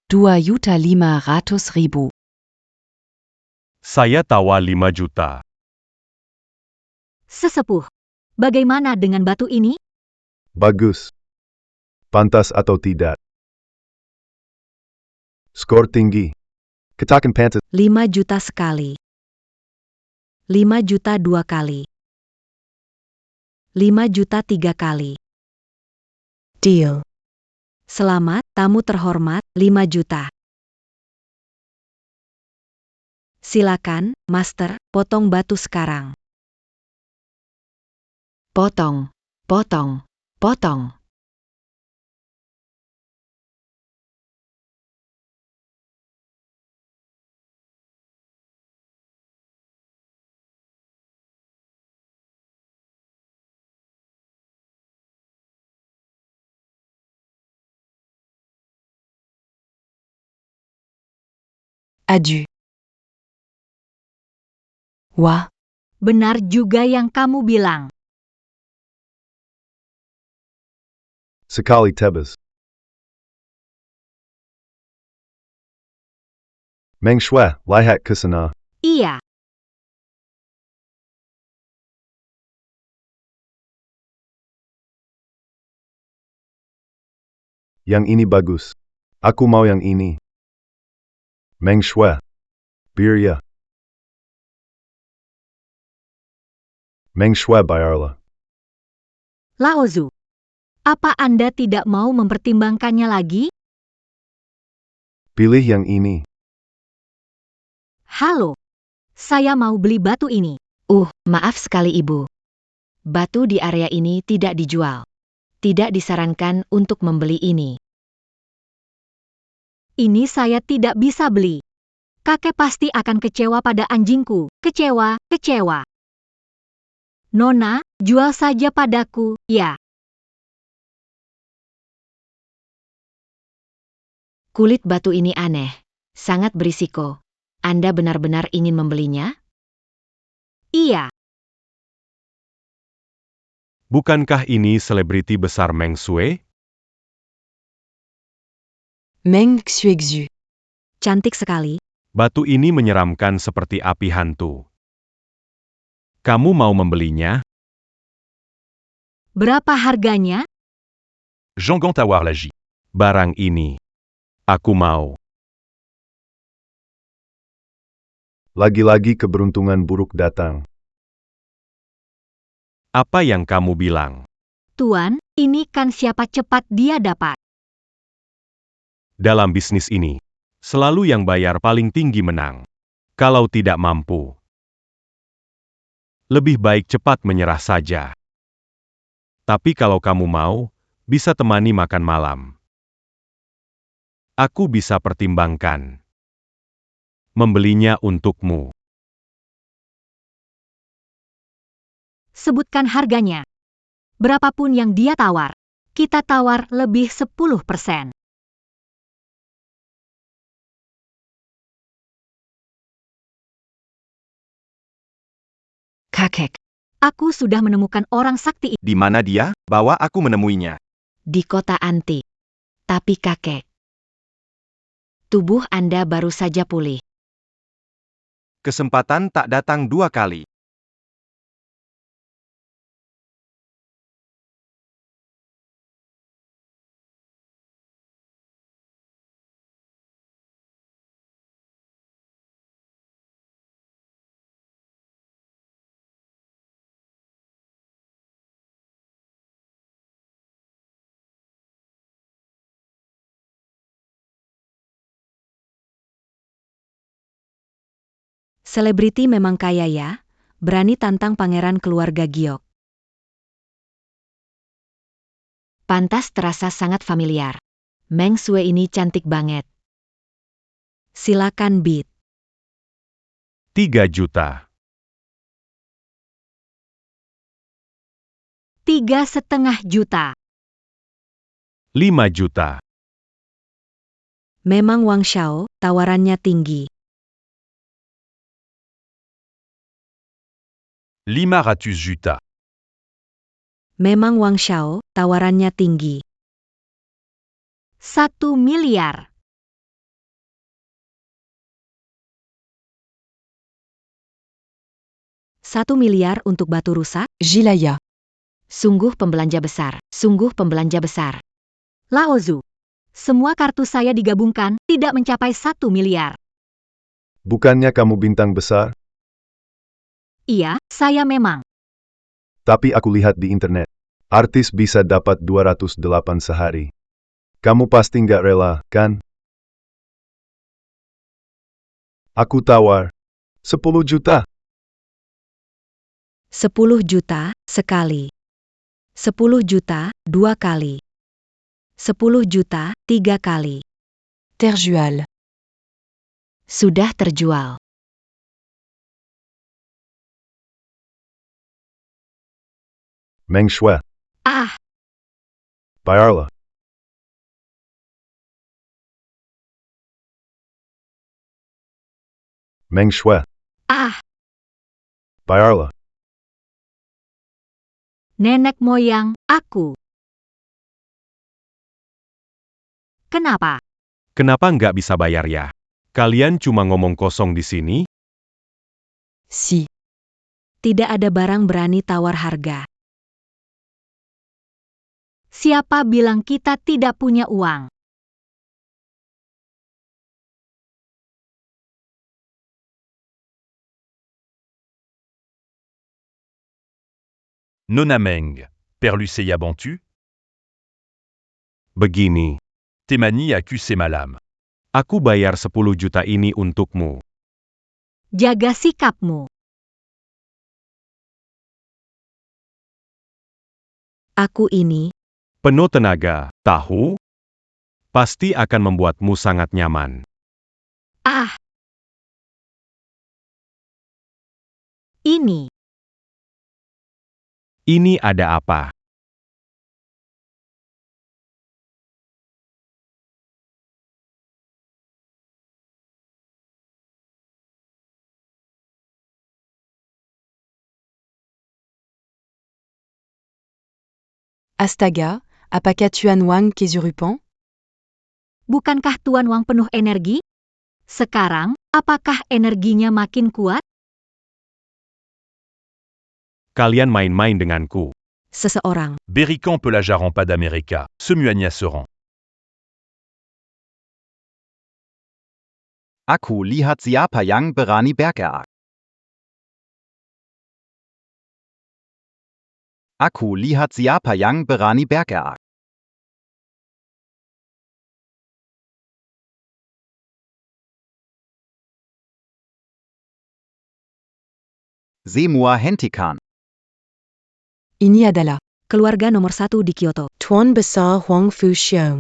[SPEAKER 7] 2.500.000.
[SPEAKER 3] Saya tawa 5 juta.
[SPEAKER 2] Sesepuh. Bagaimana dengan batu ini?
[SPEAKER 1] Bagus. Pantas atau tidak? Skor tinggi. Katakan pantas.
[SPEAKER 2] 5 juta sekali. 5 juta 2 kali. 5 juta 3 kali.
[SPEAKER 11] Deal.
[SPEAKER 2] Selamat, tamu terhormat, 5 juta. Silakan, Master, potong batu sekarang.
[SPEAKER 7] Potong, potong, potong.
[SPEAKER 11] Adieu. Wah,
[SPEAKER 2] Benar juga yang kamu bilang.
[SPEAKER 1] Sekali tebas. Meng Shui, lihat ke sana.
[SPEAKER 2] Iya,
[SPEAKER 1] Yang ini bagus. Aku mau yang ini. Meng Shui. Birya. Meng Shui bayarlah.
[SPEAKER 2] Laozu. Apa Anda tidak mau mempertimbangkannya lagi?
[SPEAKER 1] Pilih yang ini.
[SPEAKER 2] Halo. Saya mau beli batu ini.
[SPEAKER 7] Maaf sekali Ibu. Batu di area ini tidak dijual. Tidak disarankan untuk membeli ini.
[SPEAKER 2] Ini saya tidak bisa beli. Kakek pasti akan kecewa pada anjingku. Kecewa, kecewa. Nona, jual saja padaku, ya.
[SPEAKER 7] Kulit batu ini aneh. Sangat berisiko. Anda benar-benar ingin membelinya?
[SPEAKER 2] Iya.
[SPEAKER 3] Bukankah ini selebriti besar Meng Shui?
[SPEAKER 11] Meng Xuexu.
[SPEAKER 2] Cantik sekali.
[SPEAKER 3] Batu ini menyeramkan seperti api hantu. Kamu mau membelinya?
[SPEAKER 2] Berapa harganya?
[SPEAKER 4] Jean Gantawar Lagy.
[SPEAKER 3] Barang ini. Aku mau.
[SPEAKER 1] Lagi-lagi keberuntungan buruk datang.
[SPEAKER 3] Apa yang kamu bilang?
[SPEAKER 2] Tuan, ini kan siapa cepat dia dapat.
[SPEAKER 3] Dalam bisnis ini, selalu yang bayar paling tinggi menang. Kalau tidak mampu, lebih baik cepat menyerah saja. Tapi kalau kamu mau, bisa temani makan malam. Aku bisa pertimbangkan membelinya untukmu.
[SPEAKER 2] Sebutkan harganya. Berapapun yang dia tawar. Kita tawar lebih 10%.
[SPEAKER 7] Kakek.
[SPEAKER 2] Aku sudah menemukan orang sakti.
[SPEAKER 9] Di mana dia? Bawa aku menemuinya.
[SPEAKER 7] Di kota antik. Tapi kakek. Tubuh Anda baru saja pulih.
[SPEAKER 9] Kesempatan tak datang dua kali.
[SPEAKER 2] Selebriti memang kaya ya. Berani tantang pangeran keluarga Giok.
[SPEAKER 7] Pantas terasa sangat familiar. Meng Shui ini cantik banget.
[SPEAKER 2] Silakan bid.
[SPEAKER 3] 3 juta.
[SPEAKER 2] 3,5 juta.
[SPEAKER 3] 5 juta.
[SPEAKER 2] Memang Wang Xiao, tawarannya tinggi.
[SPEAKER 4] 500 juta.
[SPEAKER 2] Memang Wang Xiao, tawarannya tinggi. 1 miliar. 1 miliar untuk batu rusak?
[SPEAKER 11] Jilaya.
[SPEAKER 7] Sungguh pembelanja besar. Sungguh pembelanja besar.
[SPEAKER 2] Laozu. Semua kartu saya digabungkan, tidak mencapai 1 miliar.
[SPEAKER 1] Bukannya kamu bintang besar?
[SPEAKER 2] Iya, saya memang.
[SPEAKER 1] Tapi aku lihat di internet. Artis bisa dapat 208 sehari. Kamu pasti nggak rela, kan? Aku tawar 10 juta.
[SPEAKER 2] 10 juta, sekali. 10 juta, 2 kali. 10 juta, 3 kali.
[SPEAKER 11] Terjual.
[SPEAKER 7] Sudah terjual.
[SPEAKER 1] Meng Shui.
[SPEAKER 2] Ah,
[SPEAKER 1] Bayarlah. Meng Shui.
[SPEAKER 2] Ah,
[SPEAKER 1] Bayarlah.
[SPEAKER 2] nenek moyang aku. Kenapa?
[SPEAKER 3] Kenapa nggak bisa bayar ya? Kalian cuma ngomong kosong di sini?
[SPEAKER 11] Si.
[SPEAKER 2] Tidak ada barang berani tawar harga. Siapa bilang kita tidak punya uang?
[SPEAKER 4] Nona Meng, Père Lucéa Bantu,
[SPEAKER 3] Begini,
[SPEAKER 4] Temani accuse Malam.
[SPEAKER 3] aku bayar 10 juta ini untukmu.
[SPEAKER 2] Jaga sikapmu. Aku ini,
[SPEAKER 3] Penuh tenaga, tahu? Pasti akan membuatmu sangat nyaman.
[SPEAKER 2] ah. Ini,
[SPEAKER 3] Ini ada apa?
[SPEAKER 11] Astaga, apakah Tuan Wang Kesurupan?
[SPEAKER 2] bukankah Tuan Wang penuh energi? Sekarang, apakah energinya makin kuat?
[SPEAKER 3] Kalian main-main denganku.
[SPEAKER 2] Seseorang,
[SPEAKER 4] Berican Pelajaran pas d'América, Semuanya Seran.
[SPEAKER 9] Aku lihat siapa yang berani bergerak. Aku lihat siapa yang berani bergerak. Semua hentikan.
[SPEAKER 11] Ini adalah
[SPEAKER 2] keluarga nomor 1 di Kyoto.
[SPEAKER 11] Tuan Besar Huang Fu Xiong.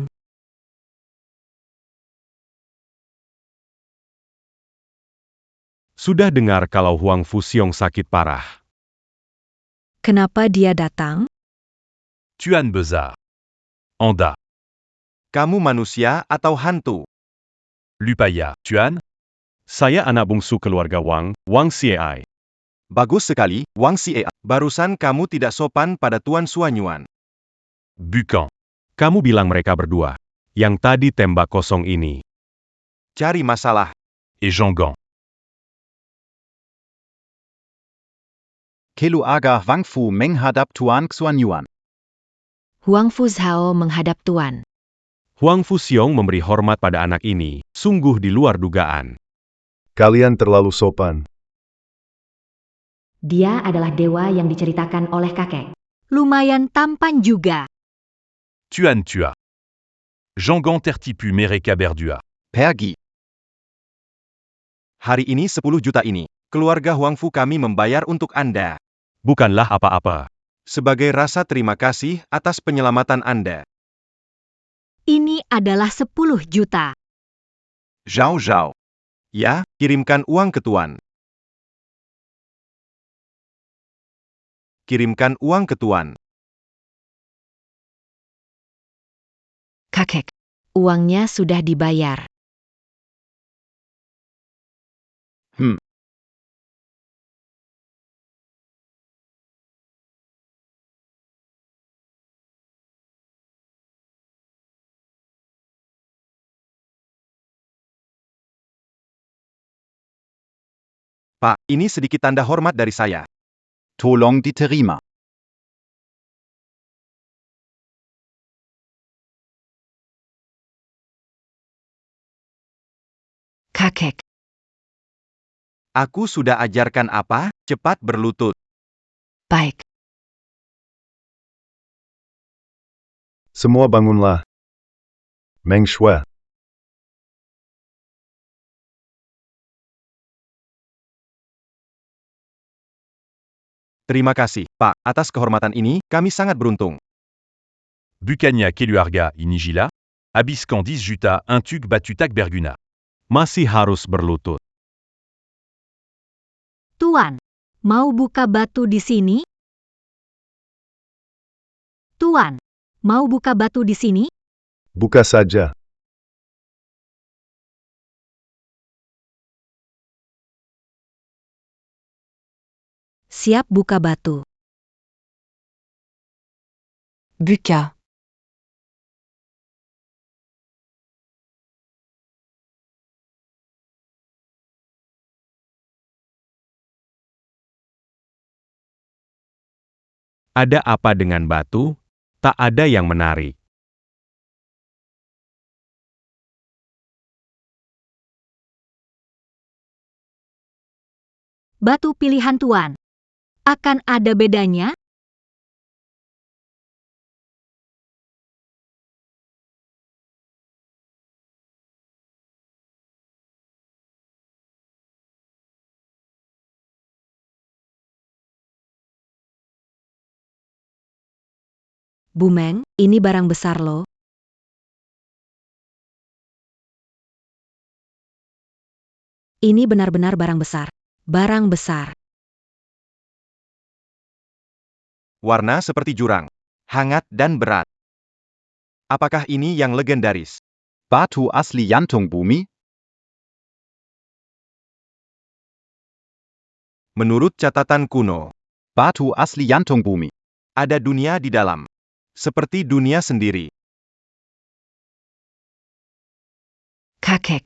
[SPEAKER 3] Sudah dengar kalau Huang Fuxiong sakit parah.
[SPEAKER 2] Kenapa dia datang?
[SPEAKER 4] Tuan Bezar. Anda.
[SPEAKER 5] Kamu manusia atau hantu?
[SPEAKER 4] Lupaya. Tuan.
[SPEAKER 3] Saya anak bungsu keluarga Wang, Wang Xiei.
[SPEAKER 5] Bagus sekali, Wang Xie. Barusan kamu tidak sopan pada Tuan Suanyuan.
[SPEAKER 4] Bucan.
[SPEAKER 3] Kamu bilang mereka berdua. Yang tadi tembak kosong ini.
[SPEAKER 5] Cari masalah.
[SPEAKER 4] Et Jean-Gan.
[SPEAKER 9] Keluarga Wang Fu menghadap Tuan Xuanyuan.
[SPEAKER 7] Huang Fuzhao menghadap Tuan.
[SPEAKER 3] Huang Fuxiong memberi hormat pada anak ini, sungguh di luar dugaan.
[SPEAKER 1] Kalian terlalu sopan.
[SPEAKER 7] Dia adalah dewa yang diceritakan oleh kakek.
[SPEAKER 2] Lumayan tampan juga.
[SPEAKER 4] Tuan Tua. Jean-Gan Tertipu Mereka Berdua.
[SPEAKER 9] Pergi.
[SPEAKER 5] Hari ini 10 juta ini. Keluarga Huang Fu kami membayar untuk Anda.
[SPEAKER 3] Bukanlah apa-apa.
[SPEAKER 5] Sebagai rasa terima kasih atas penyelamatan Anda.
[SPEAKER 2] Ini adalah 10 juta.
[SPEAKER 5] Zhao Zhao. Ya, kirimkan uang ke Tuan. Kirimkan uang ke Tuan.
[SPEAKER 7] Kakek. Uangnya sudah dibayar.
[SPEAKER 5] Pak, ini sedikit tanda hormat dari saya.
[SPEAKER 9] Tolong diterima.
[SPEAKER 7] Kakek.
[SPEAKER 5] Aku sudah ajarkan apa? Cepat berlutut.
[SPEAKER 7] Baik.
[SPEAKER 1] Semua bangunlah. Meng Shui.
[SPEAKER 5] Terima kasih, Pak. Atas kehormatan ini, kami sangat beruntung.
[SPEAKER 4] Bucania Keluarga Inigila. Abiscan 10 Juta Intug Batutak Berguna.
[SPEAKER 3] Masih harus berlutut.
[SPEAKER 2] Tuan, mau buka batu di sini? Tuan, mau buka batu di sini?
[SPEAKER 1] Buka saja.
[SPEAKER 2] Siap buka batu.
[SPEAKER 11] Buka.
[SPEAKER 3] Ada apa dengan batu? Tak ada yang menarik.
[SPEAKER 2] Batu pilihan Tuan. Akan ada bedanya? Bu Meng, ini barang besar loh. Ini benar-benar barang besar. Barang besar.
[SPEAKER 12] Warna seperti jurang. Hangat dan berat. Apakah ini yang legendaris?
[SPEAKER 9] Batu asli Jantung Bumi?
[SPEAKER 12] Menurut catatan kuno,
[SPEAKER 9] Batu asli Jantung Bumi.
[SPEAKER 12] ada dunia di dalam. Seperti dunia sendiri.
[SPEAKER 7] Kakek.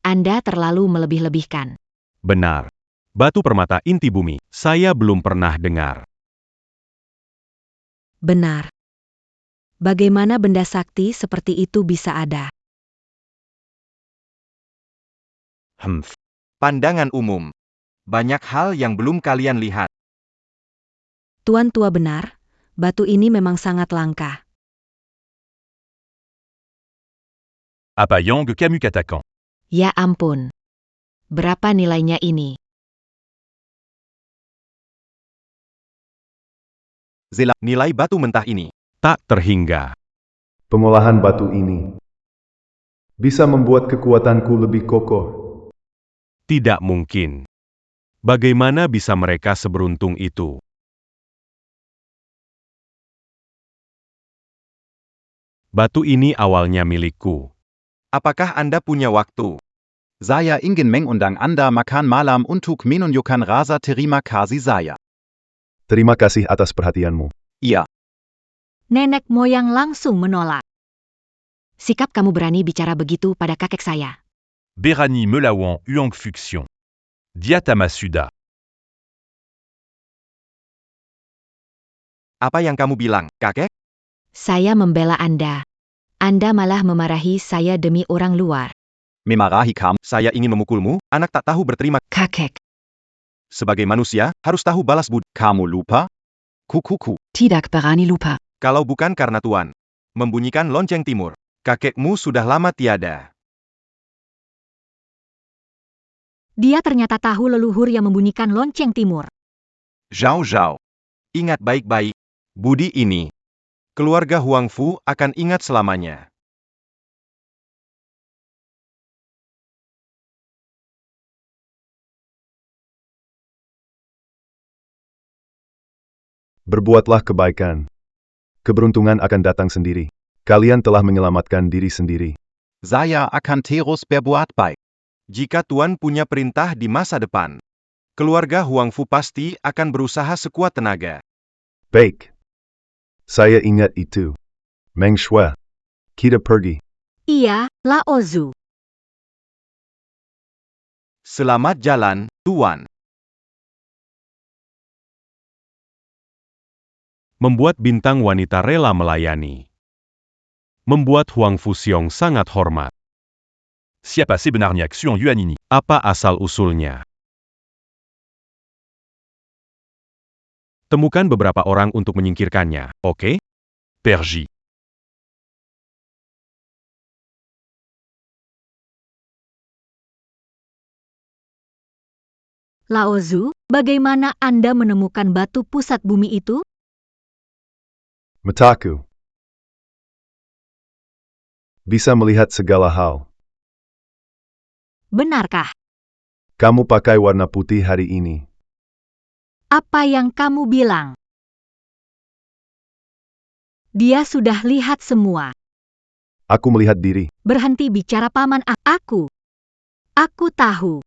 [SPEAKER 7] Anda terlalu melebih-lebihkan.
[SPEAKER 3] Benar. Batu permata inti bumi. Saya belum pernah dengar.
[SPEAKER 2] Benar. Bagaimana benda sakti seperti itu bisa ada?
[SPEAKER 12] Pandangan umum. Banyak hal yang belum kalian lihat.
[SPEAKER 2] Tuan tua benar, batu ini memang sangat langka.
[SPEAKER 4] Apa Yang Camus Katakan.
[SPEAKER 7] Ya ampun. Berapa nilainya ini?
[SPEAKER 12] Nilai batu mentah ini.
[SPEAKER 3] Tak terhingga.
[SPEAKER 1] Pengolahan batu ini bisa membuat kekuatanku lebih kokoh.
[SPEAKER 3] Tidak mungkin. Bagaimana bisa mereka seberuntung itu? Batu ini awalnya milikku.
[SPEAKER 12] Apakah Anda punya waktu?
[SPEAKER 9] Saya ingin mengundang Anda makan malam untuk menunjukkan rasa terima kasih saya.
[SPEAKER 1] Terima kasih atas perhatianmu.
[SPEAKER 9] Iya.
[SPEAKER 2] Nenek moyang langsung menolak.
[SPEAKER 7] Sikap kamu berani bicara begitu pada kakek saya.
[SPEAKER 4] Berani Melawan Huang Fuxion. Diatama Suda.
[SPEAKER 12] Apa yang kamu bilang, kakek?
[SPEAKER 7] Saya membela Anda. Anda malah memarahi saya demi orang luar.
[SPEAKER 9] Memarahi kamu.
[SPEAKER 12] Saya ingin memukulmu, anak tak tahu berterima.
[SPEAKER 7] Kakek.
[SPEAKER 12] Sebagai manusia, harus tahu balas budi.
[SPEAKER 9] Kamu lupa? Kukuku.
[SPEAKER 11] Tidak berani lupa.
[SPEAKER 12] Kalau bukan karena Tuan membunyikan lonceng timur, kakekmu sudah lama tiada.
[SPEAKER 2] Dia ternyata tahu leluhur yang membunyikan lonceng timur.
[SPEAKER 12] Zhao Zhao. Ingat baik-baik. Budi ini. Keluarga Huang Fu akan ingat selamanya.
[SPEAKER 1] Berbuatlah kebaikan. Keberuntungan akan datang sendiri. Kalian telah menyelamatkan diri sendiri.
[SPEAKER 9] Saya akan terus berbuat baik.
[SPEAKER 12] Jika Tuan punya perintah di masa depan, keluarga Huang Fu pasti akan berusaha sekuat tenaga.
[SPEAKER 1] Baik. Saya ingat itu. Meng Shui. Kita pergi.
[SPEAKER 2] Iya, Lao Zu.
[SPEAKER 12] Selamat jalan, Tuan.
[SPEAKER 3] Membuat bintang wanita rela melayani. Membuat Huang Fuxiong sangat hormat.
[SPEAKER 4] Siapa sebenarnya Xiong Yuan ini?
[SPEAKER 3] Apa asal-usulnya? Temukan beberapa orang untuk menyingkirkannya, oke?
[SPEAKER 4] Perji.
[SPEAKER 2] Lao Zu, bagaimana Anda menemukan batu pusat bumi itu?
[SPEAKER 1] Mataku. Bisa melihat segala hal.
[SPEAKER 2] Benarkah?
[SPEAKER 1] Kamu pakai warna putih hari ini.
[SPEAKER 2] Apa yang kamu bilang? Dia sudah lihat semua.
[SPEAKER 1] Aku melihat diri.
[SPEAKER 2] Berhenti bicara paman aku. Aku tahu.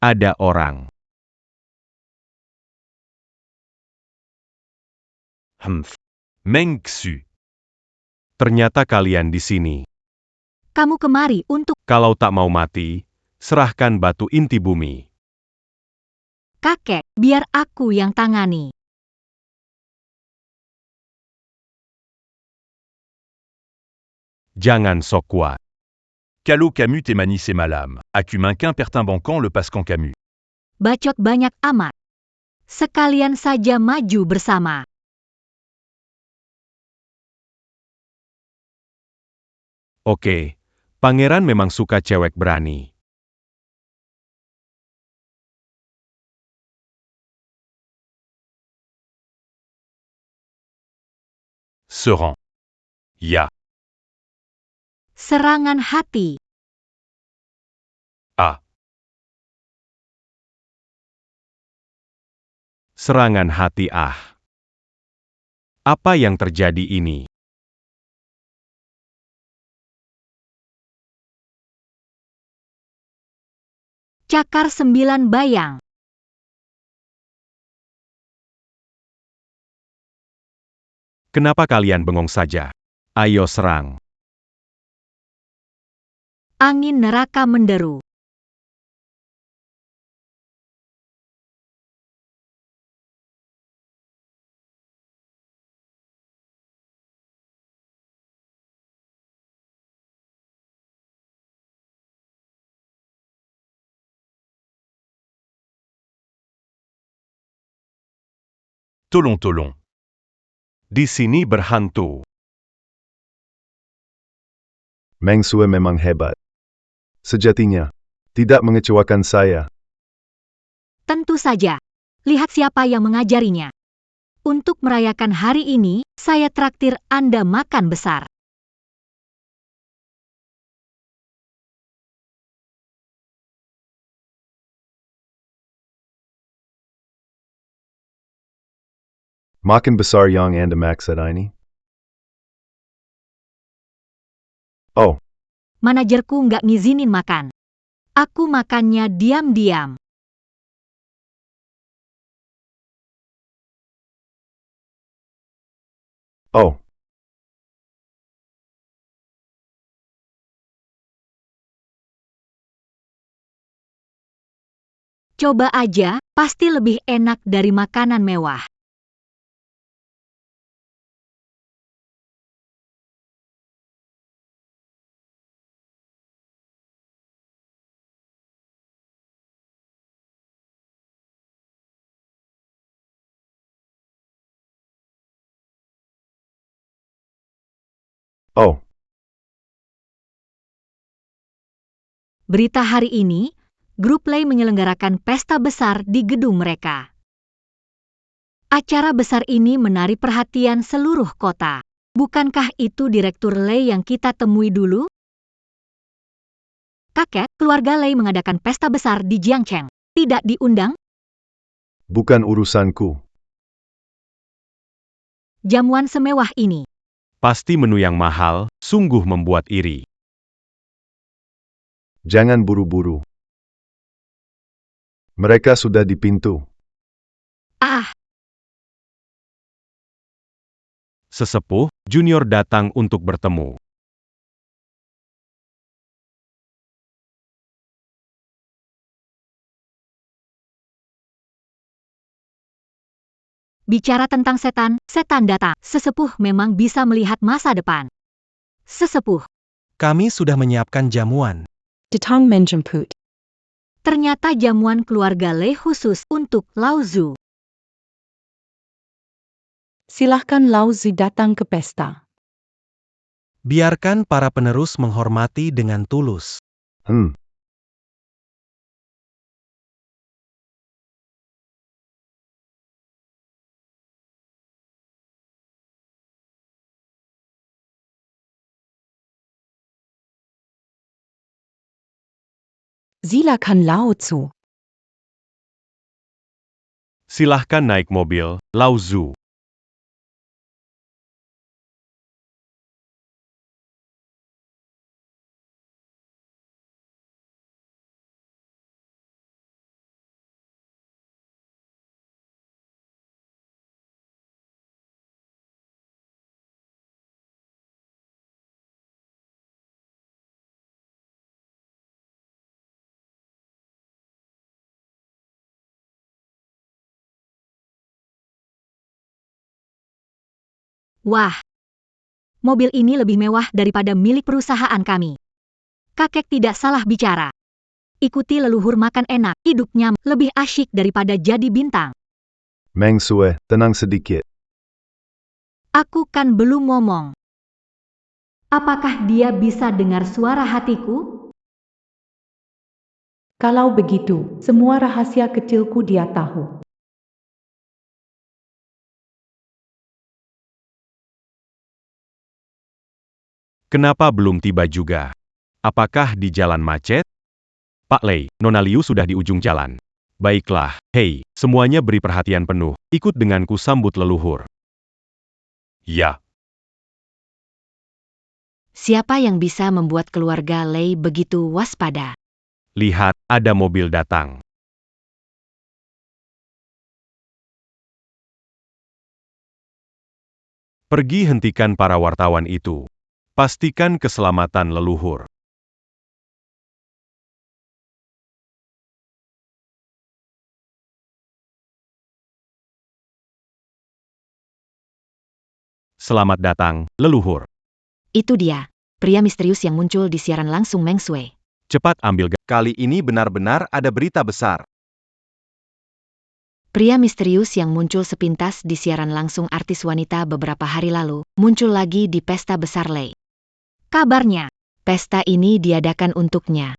[SPEAKER 3] Ada orang.
[SPEAKER 4] Meng Xu.
[SPEAKER 3] Ternyata kalian di sini.
[SPEAKER 2] Kamu kemari untuk...
[SPEAKER 3] Kalau tak mau mati, serahkan batu inti bumi.
[SPEAKER 2] Kakek, biar aku yang tangani.
[SPEAKER 3] Jangan sok kuat.
[SPEAKER 4] Calo Camus Temani c'est malam. Acuminquin pertimbanquant le pascan Camus.
[SPEAKER 2] Bacot banyak amat. Sekalian saja maju bersama.
[SPEAKER 3] Oke, pangeran memang suka cewek berani.
[SPEAKER 4] Seran. Ya.
[SPEAKER 2] Serangan hati.
[SPEAKER 4] A.
[SPEAKER 3] Serangan hati ah. Apa yang terjadi ini?
[SPEAKER 2] Cakar 9 bayang.
[SPEAKER 3] Kenapa kalian bengong saja? Ayo serang.
[SPEAKER 2] Angin neraka menderu.
[SPEAKER 4] Tolong-tolong.
[SPEAKER 3] Di sini berhantu.
[SPEAKER 1] Meng Sue memang hebat. Sejatinya, tidak mengecewakan saya.
[SPEAKER 2] Tentu saja. Lihat siapa yang mengajarinya. Untuk merayakan hari ini, saya traktir Anda makan besar.
[SPEAKER 1] Makan besar yang Anda maksud ini? Oh,
[SPEAKER 2] Manajerku nggak ngizinin makan. Aku makannya diam-diam.
[SPEAKER 1] oh.
[SPEAKER 2] Coba aja, pasti lebih enak dari makanan mewah.
[SPEAKER 1] Oh,
[SPEAKER 2] Berita hari ini, Grup Lei menyelenggarakan pesta besar di gedung mereka. Acara besar ini menarik perhatian seluruh kota. Bukankah itu Direktur Lei yang kita temui dulu? Kakek, keluarga Lei mengadakan pesta besar di Jiangcheng. Tidak diundang?
[SPEAKER 1] bukan urusanku.
[SPEAKER 2] Jamuan semewah ini.
[SPEAKER 3] Pasti menu yang mahal, sungguh membuat iri.
[SPEAKER 1] Jangan buru-buru. Mereka sudah di pintu.
[SPEAKER 2] Ah,
[SPEAKER 3] Sesepuh, junior datang untuk bertemu.
[SPEAKER 2] bicara tentang setan, setan datang. Sesepuh memang bisa melihat masa depan. Sesepuh,
[SPEAKER 5] Kami sudah menyiapkan jamuan.
[SPEAKER 6] Detang menjemput.
[SPEAKER 2] ternyata jamuan keluarga Lei khusus untuk Lao Zu.
[SPEAKER 6] Silahkan Lao Zi datang ke pesta.
[SPEAKER 5] Biarkan para penerus menghormati dengan tulus.
[SPEAKER 6] Silakan Lao Zu.
[SPEAKER 3] Silahkan naik mobil, Lao Zu.
[SPEAKER 2] Wah, mobil ini lebih mewah daripada milik perusahaan kami. Kakek tidak salah bicara. Ikuti leluhur makan enak, hidupnya lebih asyik daripada jadi bintang.
[SPEAKER 1] Meng Sue, tenang sedikit.
[SPEAKER 2] Aku kan belum ngomong. Apakah dia bisa dengar suara hatiku?
[SPEAKER 6] Kalau begitu, semua rahasia kecilku dia tahu.
[SPEAKER 3] Kenapa belum tiba juga? Apakah di jalan macet? Pak Lei, Nona Liu sudah di ujung jalan. Baiklah, hei, semuanya beri perhatian penuh. Ikut denganku sambut leluhur.
[SPEAKER 4] Ya.
[SPEAKER 7] Siapa yang bisa membuat keluarga Lei begitu waspada?
[SPEAKER 3] Lihat, ada mobil datang. Pergi hentikan para wartawan itu. Pastikan keselamatan leluhur. Selamat datang, leluhur.
[SPEAKER 7] Itu dia, pria misterius yang muncul di siaran langsung Meng Sue.
[SPEAKER 3] Cepat ambil
[SPEAKER 12] Kali ini benar-benar ada berita besar.
[SPEAKER 7] Pria misterius yang muncul sepintas di siaran langsung artis wanita beberapa hari lalu, muncul lagi di pesta besar Lei.
[SPEAKER 2] Kabarnya,
[SPEAKER 7] Pesta ini diadakan untuknya.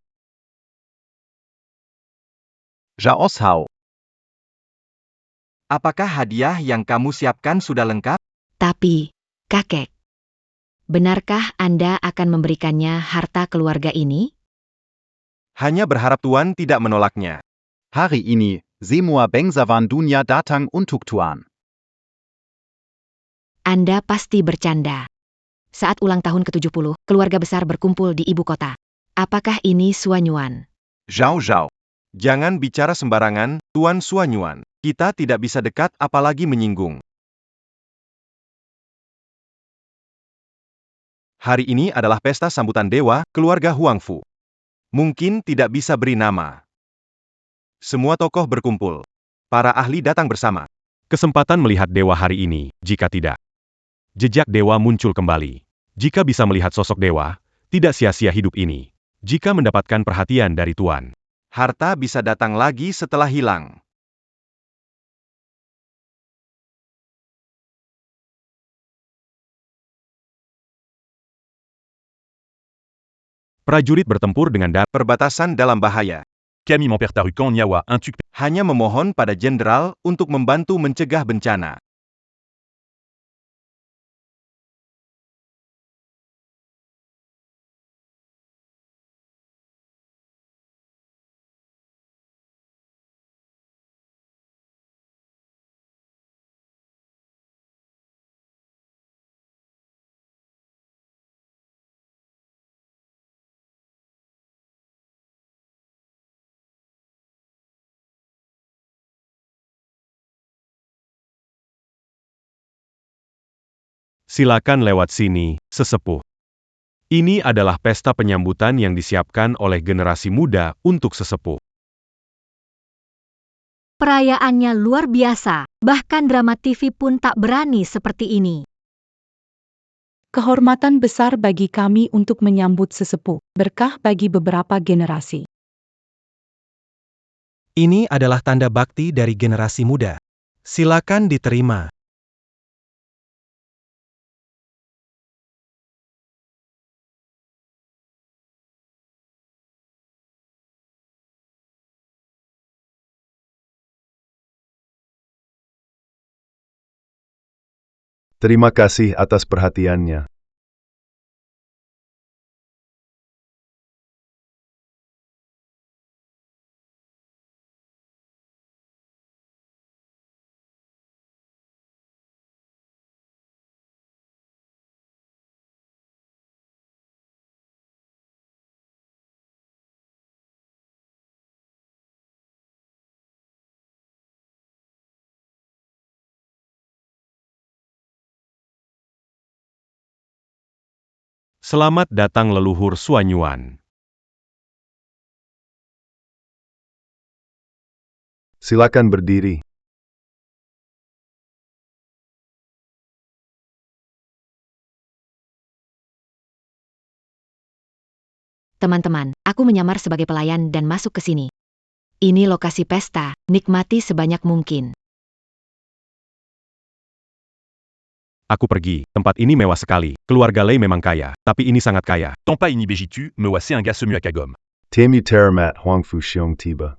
[SPEAKER 9] Zhao Hao.
[SPEAKER 12] Apakah hadiah yang kamu siapkan sudah lengkap?
[SPEAKER 7] Tapi, kakek, benarkah Anda akan memberikannya harta keluarga ini?
[SPEAKER 12] Hanya berharap Tuan tidak menolaknya.
[SPEAKER 9] Hari ini, semua bangsawan dunia datang untuk Tuan.
[SPEAKER 7] Anda pasti bercanda. Saat ulang tahun ke-70, keluarga besar berkumpul di ibu kota. Apakah ini Suanyuan?
[SPEAKER 12] Zhao Zhao. Jangan bicara sembarangan, Tuan Suanyuan. Kita tidak bisa dekat apalagi menyinggung. Hari ini adalah pesta sambutan dewa, keluarga Huangfu. Mungkin tidak bisa beri nama. Semua tokoh berkumpul. Para ahli datang bersama.
[SPEAKER 3] kesempatan melihat dewa hari ini, jika tidak. Jejak dewa muncul kembali. Jika bisa melihat sosok dewa, tidak sia-sia hidup ini. Jika mendapatkan perhatian dari Tuan.
[SPEAKER 12] Harta bisa datang lagi setelah hilang.
[SPEAKER 3] Prajurit bertempur dengan
[SPEAKER 12] perbatasan dalam bahaya.
[SPEAKER 4] Camille Mempertarukan Nyawa Intuk.
[SPEAKER 12] Hanya memohon pada jenderal untuk membantu mencegah bencana.
[SPEAKER 3] Silakan lewat sini, sesepuh. Ini adalah pesta penyambutan yang disiapkan oleh generasi muda untuk sesepuh.
[SPEAKER 2] perayaannya luar biasa. Bahkan drama TV pun tak berani seperti ini.
[SPEAKER 6] Kehormatan besar bagi kami untuk menyambut sesepuh, berkah bagi beberapa generasi.
[SPEAKER 5] Ini adalah tanda bakti dari generasi muda. Silakan diterima.
[SPEAKER 1] Terima kasih atas perhatiannya.
[SPEAKER 3] Selamat datang leluhur Suanyuan.
[SPEAKER 1] Silakan berdiri.
[SPEAKER 7] Teman-teman, aku menyamar sebagai pelayan dan masuk ke sini. Ini lokasi pesta, nikmati sebanyak mungkin.
[SPEAKER 3] Aku pergi, tempat ini mewah sekali. Keluarga Lei memang kaya, tapi ini sangat kaya.
[SPEAKER 4] Tampa inibejitu, me c'est un gars semu à Kagom.
[SPEAKER 1] Temu Teramat Huangfu Xiong Tiba.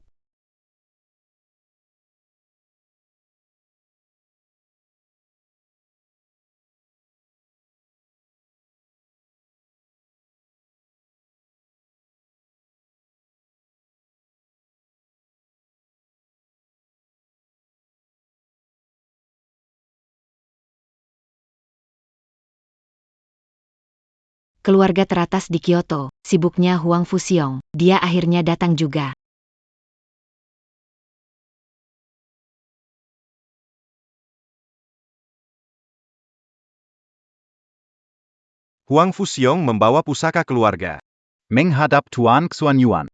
[SPEAKER 7] Keluarga teratas di Kyoto, sibuknya Huang Fuxiong, dia akhirnya datang juga.
[SPEAKER 12] Huang Fuxiong membawa pusaka keluarga.
[SPEAKER 9] Menghadap Tuan Xuan Yuan.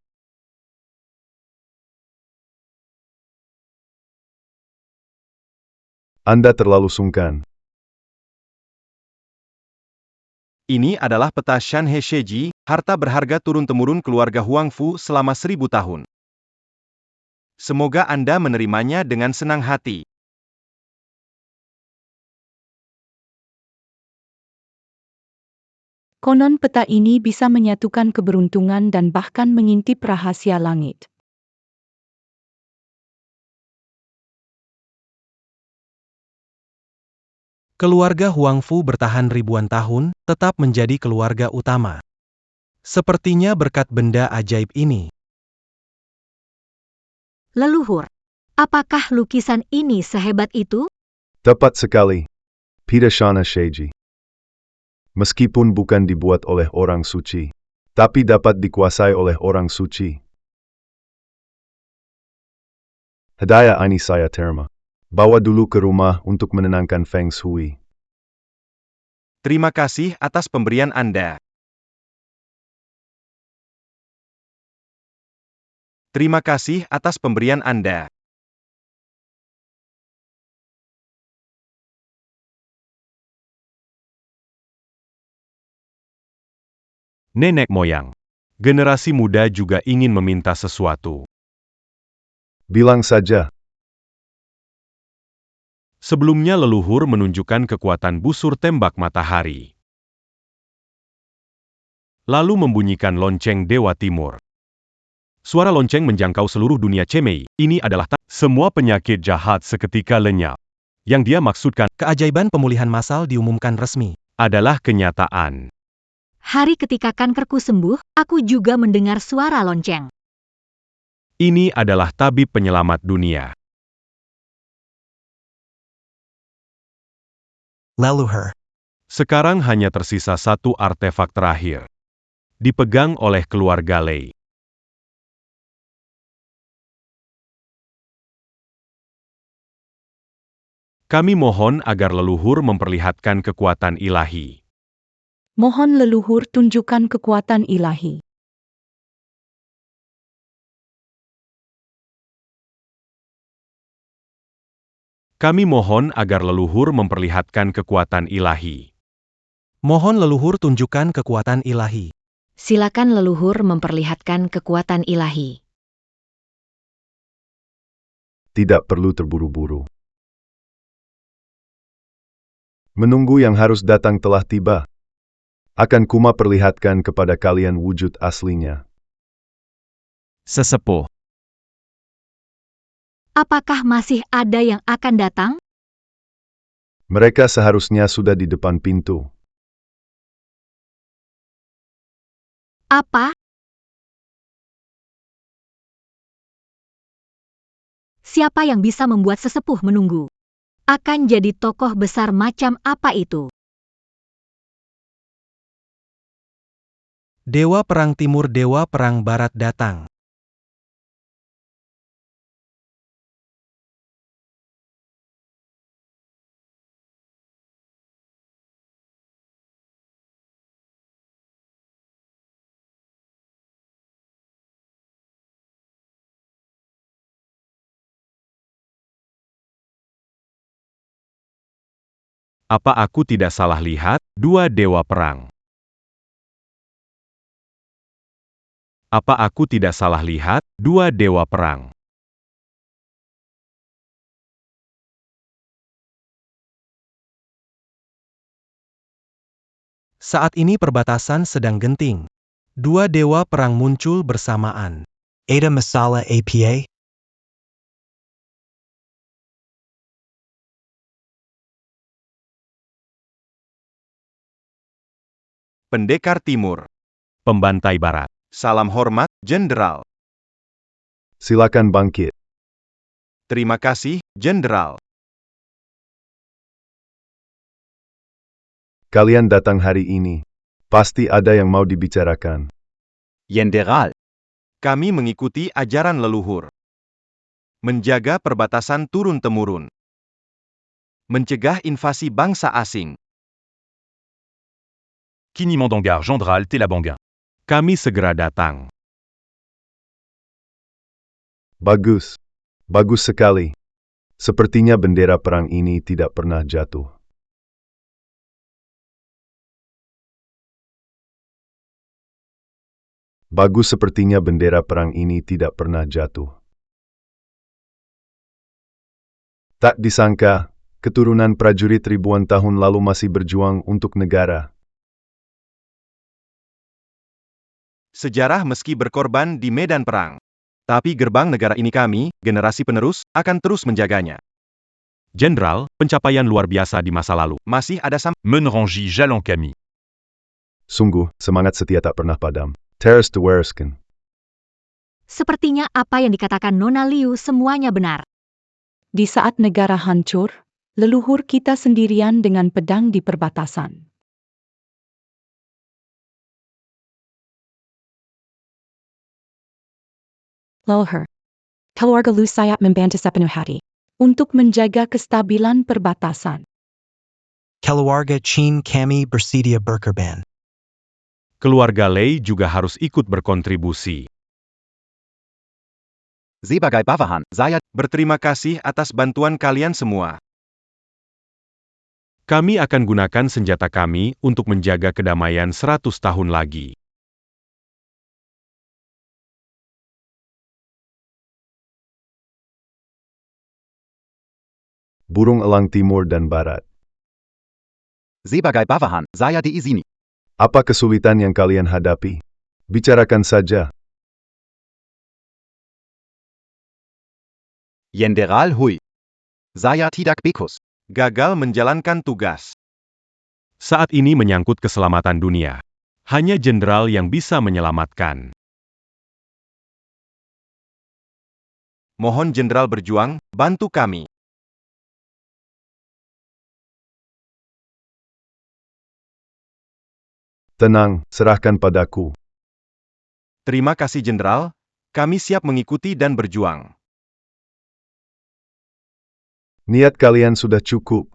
[SPEAKER 1] Anda terlalu sungkan.
[SPEAKER 12] Ini adalah peta Shanhe Sheji, harta berharga turun-temurun keluarga Huangfu selama 1000 tahun. Semoga Anda menerimanya dengan senang hati.
[SPEAKER 6] Konon peta ini bisa menyatukan keberuntungan dan bahkan mengintip rahasia langit.
[SPEAKER 5] Keluarga Huangfu bertahan ribuan tahun, tetap menjadi keluarga utama. Sepertinya berkat benda ajaib ini.
[SPEAKER 2] Leluhur, apakah lukisan ini sehebat itu?
[SPEAKER 1] Tepat sekali. Pidashana Sheji. Meskipun bukan dibuat oleh orang suci, tapi dapat dikuasai oleh orang suci. Hadiah ini saya terima. Bawa dulu ke rumah untuk menenangkan Feng Shui.
[SPEAKER 12] Terima kasih atas pemberian Anda. Terima kasih atas pemberian Anda.
[SPEAKER 3] Nenek moyang. Generasi muda juga ingin meminta sesuatu.
[SPEAKER 1] Bilang saja.
[SPEAKER 3] Sebelumnya leluhur menunjukkan kekuatan busur tembak matahari. Lalu membunyikan lonceng Dewa Timur. Suara lonceng menjangkau seluruh dunia Cemei. Ini adalah semua penyakit jahat seketika lenyap. Yang dia maksudkan,
[SPEAKER 5] Keajaiban pemulihan massal diumumkan resmi.
[SPEAKER 3] adalah kenyataan.
[SPEAKER 2] Hari ketika kankerku sembuh, aku juga mendengar suara lonceng.
[SPEAKER 3] Ini adalah tabib penyelamat dunia.
[SPEAKER 10] Leluhur.
[SPEAKER 3] Sekarang hanya tersisa satu artefak terakhir. Dipegang oleh keluarga Lei. Kami mohon agar leluhur memperlihatkan kekuatan ilahi.
[SPEAKER 6] Mohon leluhur tunjukkan kekuatan ilahi.
[SPEAKER 3] Kami mohon agar leluhur memperlihatkan kekuatan ilahi.
[SPEAKER 5] Mohon leluhur tunjukkan kekuatan ilahi.
[SPEAKER 7] Silakan leluhur memperlihatkan kekuatan ilahi.
[SPEAKER 1] Tidak perlu terburu-buru. Menunggu yang harus datang telah tiba. Akan kuma perlihatkan kepada kalian wujud aslinya.
[SPEAKER 8] Sesepuh.
[SPEAKER 2] Apakah masih ada yang akan datang?
[SPEAKER 1] Mereka seharusnya sudah di depan pintu.
[SPEAKER 2] Apa? Siapa yang bisa membuat sesepuh menunggu? Akan jadi tokoh besar macam apa itu?
[SPEAKER 5] Dewa Perang Timur, Dewa Perang Barat datang.
[SPEAKER 3] Apa aku tidak salah lihat? Dua dewa perang. Apa aku tidak salah lihat? Dua dewa perang.
[SPEAKER 5] Saat ini perbatasan sedang genting. Dua dewa perang muncul bersamaan.
[SPEAKER 10] Ada Masala APA?
[SPEAKER 12] Pendekar Timur.
[SPEAKER 3] Pembantai Barat.
[SPEAKER 12] Salam hormat, Jenderal.
[SPEAKER 1] Silakan bangkit.
[SPEAKER 12] Terima kasih, Jenderal.
[SPEAKER 1] Kalian datang hari ini. Pasti ada yang mau dibicarakan.
[SPEAKER 9] Jenderal.
[SPEAKER 12] Kami mengikuti ajaran leluhur. Menjaga perbatasan turun-temurun. Mencegah invasi bangsa asing.
[SPEAKER 4] Kinimandangar Gendral Telabangan.
[SPEAKER 3] Kami segera datang.
[SPEAKER 1] Bagus. Bagus sekali. Sepertinya bendera perang ini tidak pernah jatuh. Bagus, sepertinya bendera perang ini tidak pernah jatuh. Tak disangka, keturunan prajurit ribuan tahun lalu masih berjuang untuk negara.
[SPEAKER 12] Sejarah meski berkorban di medan perang. Tapi gerbang negara ini kami, generasi penerus, akan terus menjaganya.
[SPEAKER 3] Jenderal, pencapaian luar biasa di masa lalu.
[SPEAKER 12] Masih ada
[SPEAKER 4] Menrangi Jalan Kami.
[SPEAKER 1] Sungguh, semangat setia tak pernah padam. Teres de Weresken.
[SPEAKER 2] Sepertinya apa yang dikatakan Nona Liu semuanya benar.
[SPEAKER 6] Di saat negara hancur, leluhur kita sendirian dengan pedang di perbatasan. Leluhur. Keluarga Lu siap membantu sepenuh hati untuk menjaga kestabilan perbatasan.
[SPEAKER 10] Keluarga Chin kami bersedia berkorban.
[SPEAKER 3] Keluarga Lei juga harus ikut berkontribusi.
[SPEAKER 9] Sebagai bawahan, saya
[SPEAKER 12] berterima kasih atas bantuan kalian semua.
[SPEAKER 3] Kami akan gunakan senjata kami untuk menjaga kedamaian 100 tahun lagi.
[SPEAKER 1] Burung elang timur dan barat.
[SPEAKER 9] sebagai bawahan, saya diizini.
[SPEAKER 1] Apa kesulitan yang kalian hadapi? Bicarakan saja.
[SPEAKER 9] Jenderal Hui. Saya tidak bebas.
[SPEAKER 12] Gagal menjalankan tugas.
[SPEAKER 3] Saat ini menyangkut keselamatan dunia. Hanya jenderal yang bisa menyelamatkan.
[SPEAKER 12] Mohon Jenderal berjuang, bantu kami.
[SPEAKER 1] Tenang, serahkan padaku.
[SPEAKER 12] Terima kasih Jenderal, kami siap mengikuti dan berjuang.
[SPEAKER 1] Niat kalian sudah cukup.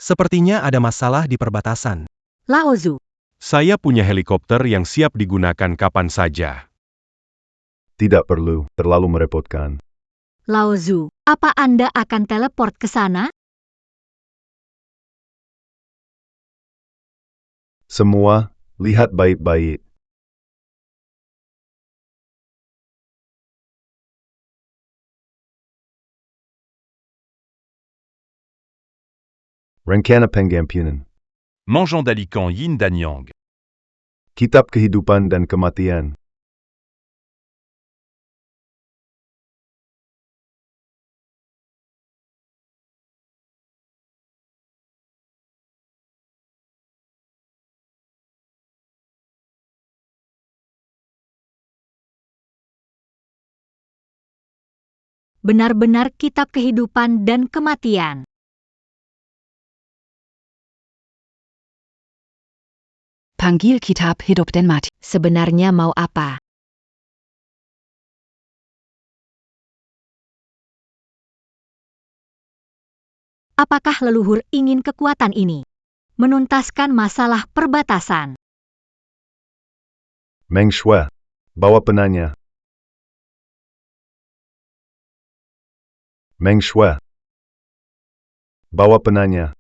[SPEAKER 5] Sepertinya ada masalah di perbatasan.
[SPEAKER 2] Lao Zu.
[SPEAKER 3] Saya punya helikopter yang siap digunakan kapan saja.
[SPEAKER 1] Tidak perlu, terlalu merepotkan.
[SPEAKER 2] Lao Zu, apa Anda akan teleport ke sana?
[SPEAKER 1] Semua, lihat baik-baik. Rencana Pengampunan.
[SPEAKER 4] Manjandalikan Yin Danyang.
[SPEAKER 1] Kitab Kehidupan dan Kematian.
[SPEAKER 2] Benar-benar kitab kehidupan dan kematian.
[SPEAKER 11] Panggil kitab hidup dan mati.
[SPEAKER 7] Sebenarnya mau apa?
[SPEAKER 2] Apakah leluhur ingin kekuatan ini? Menuntaskan masalah perbatasan.
[SPEAKER 1] Meng Shui. Bawa penanya. Meng Shui. Bawa penanya.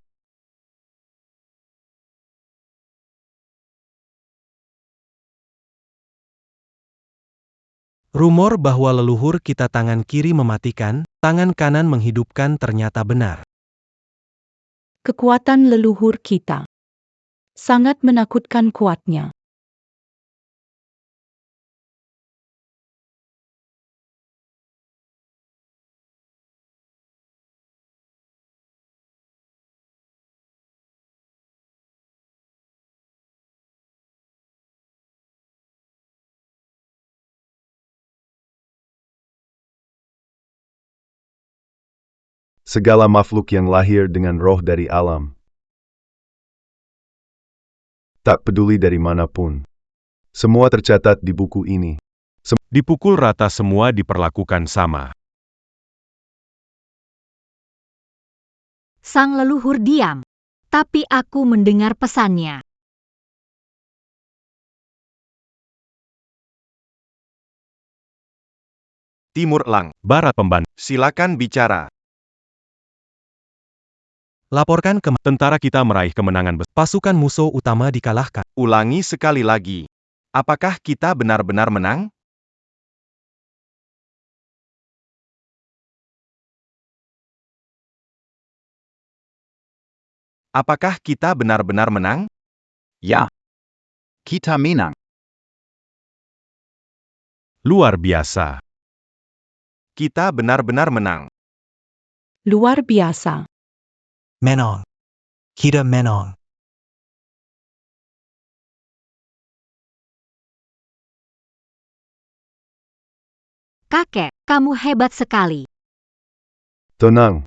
[SPEAKER 5] Rumor bahwa leluhur kita tangan kiri mematikan, tangan kanan menghidupkan ternyata benar.
[SPEAKER 6] Kekuatan leluhur kita sangat menakutkan kuatnya.
[SPEAKER 1] Segala makhluk yang lahir dengan roh dari alam. Tak peduli dari manapun. Semua tercatat di buku ini.
[SPEAKER 3] Dipukul rata semua diperlakukan sama.
[SPEAKER 2] Sang leluhur diam. Tapi aku mendengar pesannya.
[SPEAKER 12] Timur Lang.
[SPEAKER 3] Barat pembantu.
[SPEAKER 12] Silakan bicara.
[SPEAKER 5] Laporkan ke
[SPEAKER 3] Tentara kita meraih kemenangan besar.
[SPEAKER 5] pasukan musuh utama dikalahkan.
[SPEAKER 12] Ulangi sekali lagi. Apakah kita benar-benar menang? Apakah kita benar-benar menang?
[SPEAKER 9] Ja. Kita menang.
[SPEAKER 3] Luar biasa.
[SPEAKER 12] Kita benar-benar menang.
[SPEAKER 6] Luar biasa.
[SPEAKER 10] Menang. Kita menang.
[SPEAKER 2] Kakek, kamu hebat sekali.
[SPEAKER 1] Tenang.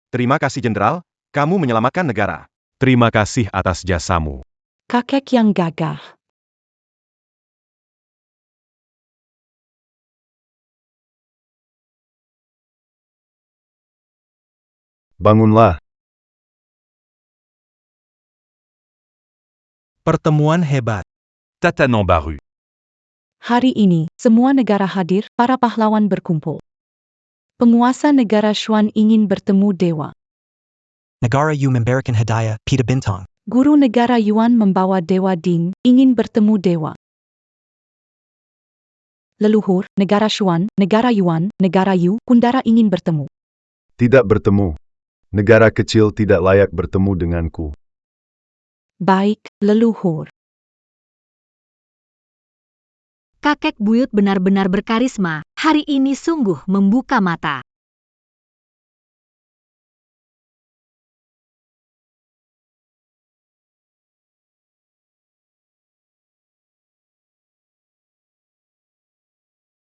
[SPEAKER 12] Terima kasih Jenderal, kamu menyelamatkan negara.
[SPEAKER 3] Terima kasih atas jasamu.
[SPEAKER 6] Kakek yang gagah.
[SPEAKER 1] Bangunlah.
[SPEAKER 5] Pertemuan hebat.
[SPEAKER 4] Tatanan Baru.
[SPEAKER 6] Hari ini, semua negara hadir, para pahlawan berkumpul. Penguasa negara Xuan ingin bertemu dewa.
[SPEAKER 10] Negara Yu memberikan hadiah, Peter Bintang.
[SPEAKER 6] Guru negara Yuan membawa dewa Ding, ingin bertemu dewa. Leluhur, negara Xuan, negara Yuan, negara Yu, Kundara ingin bertemu.
[SPEAKER 1] Tidak bertemu. Negara kecil tidak layak bertemu denganku.
[SPEAKER 6] Baik, leluhur.
[SPEAKER 2] Kakek buyut benar-benar berkarisma. Hari ini sungguh membuka mata.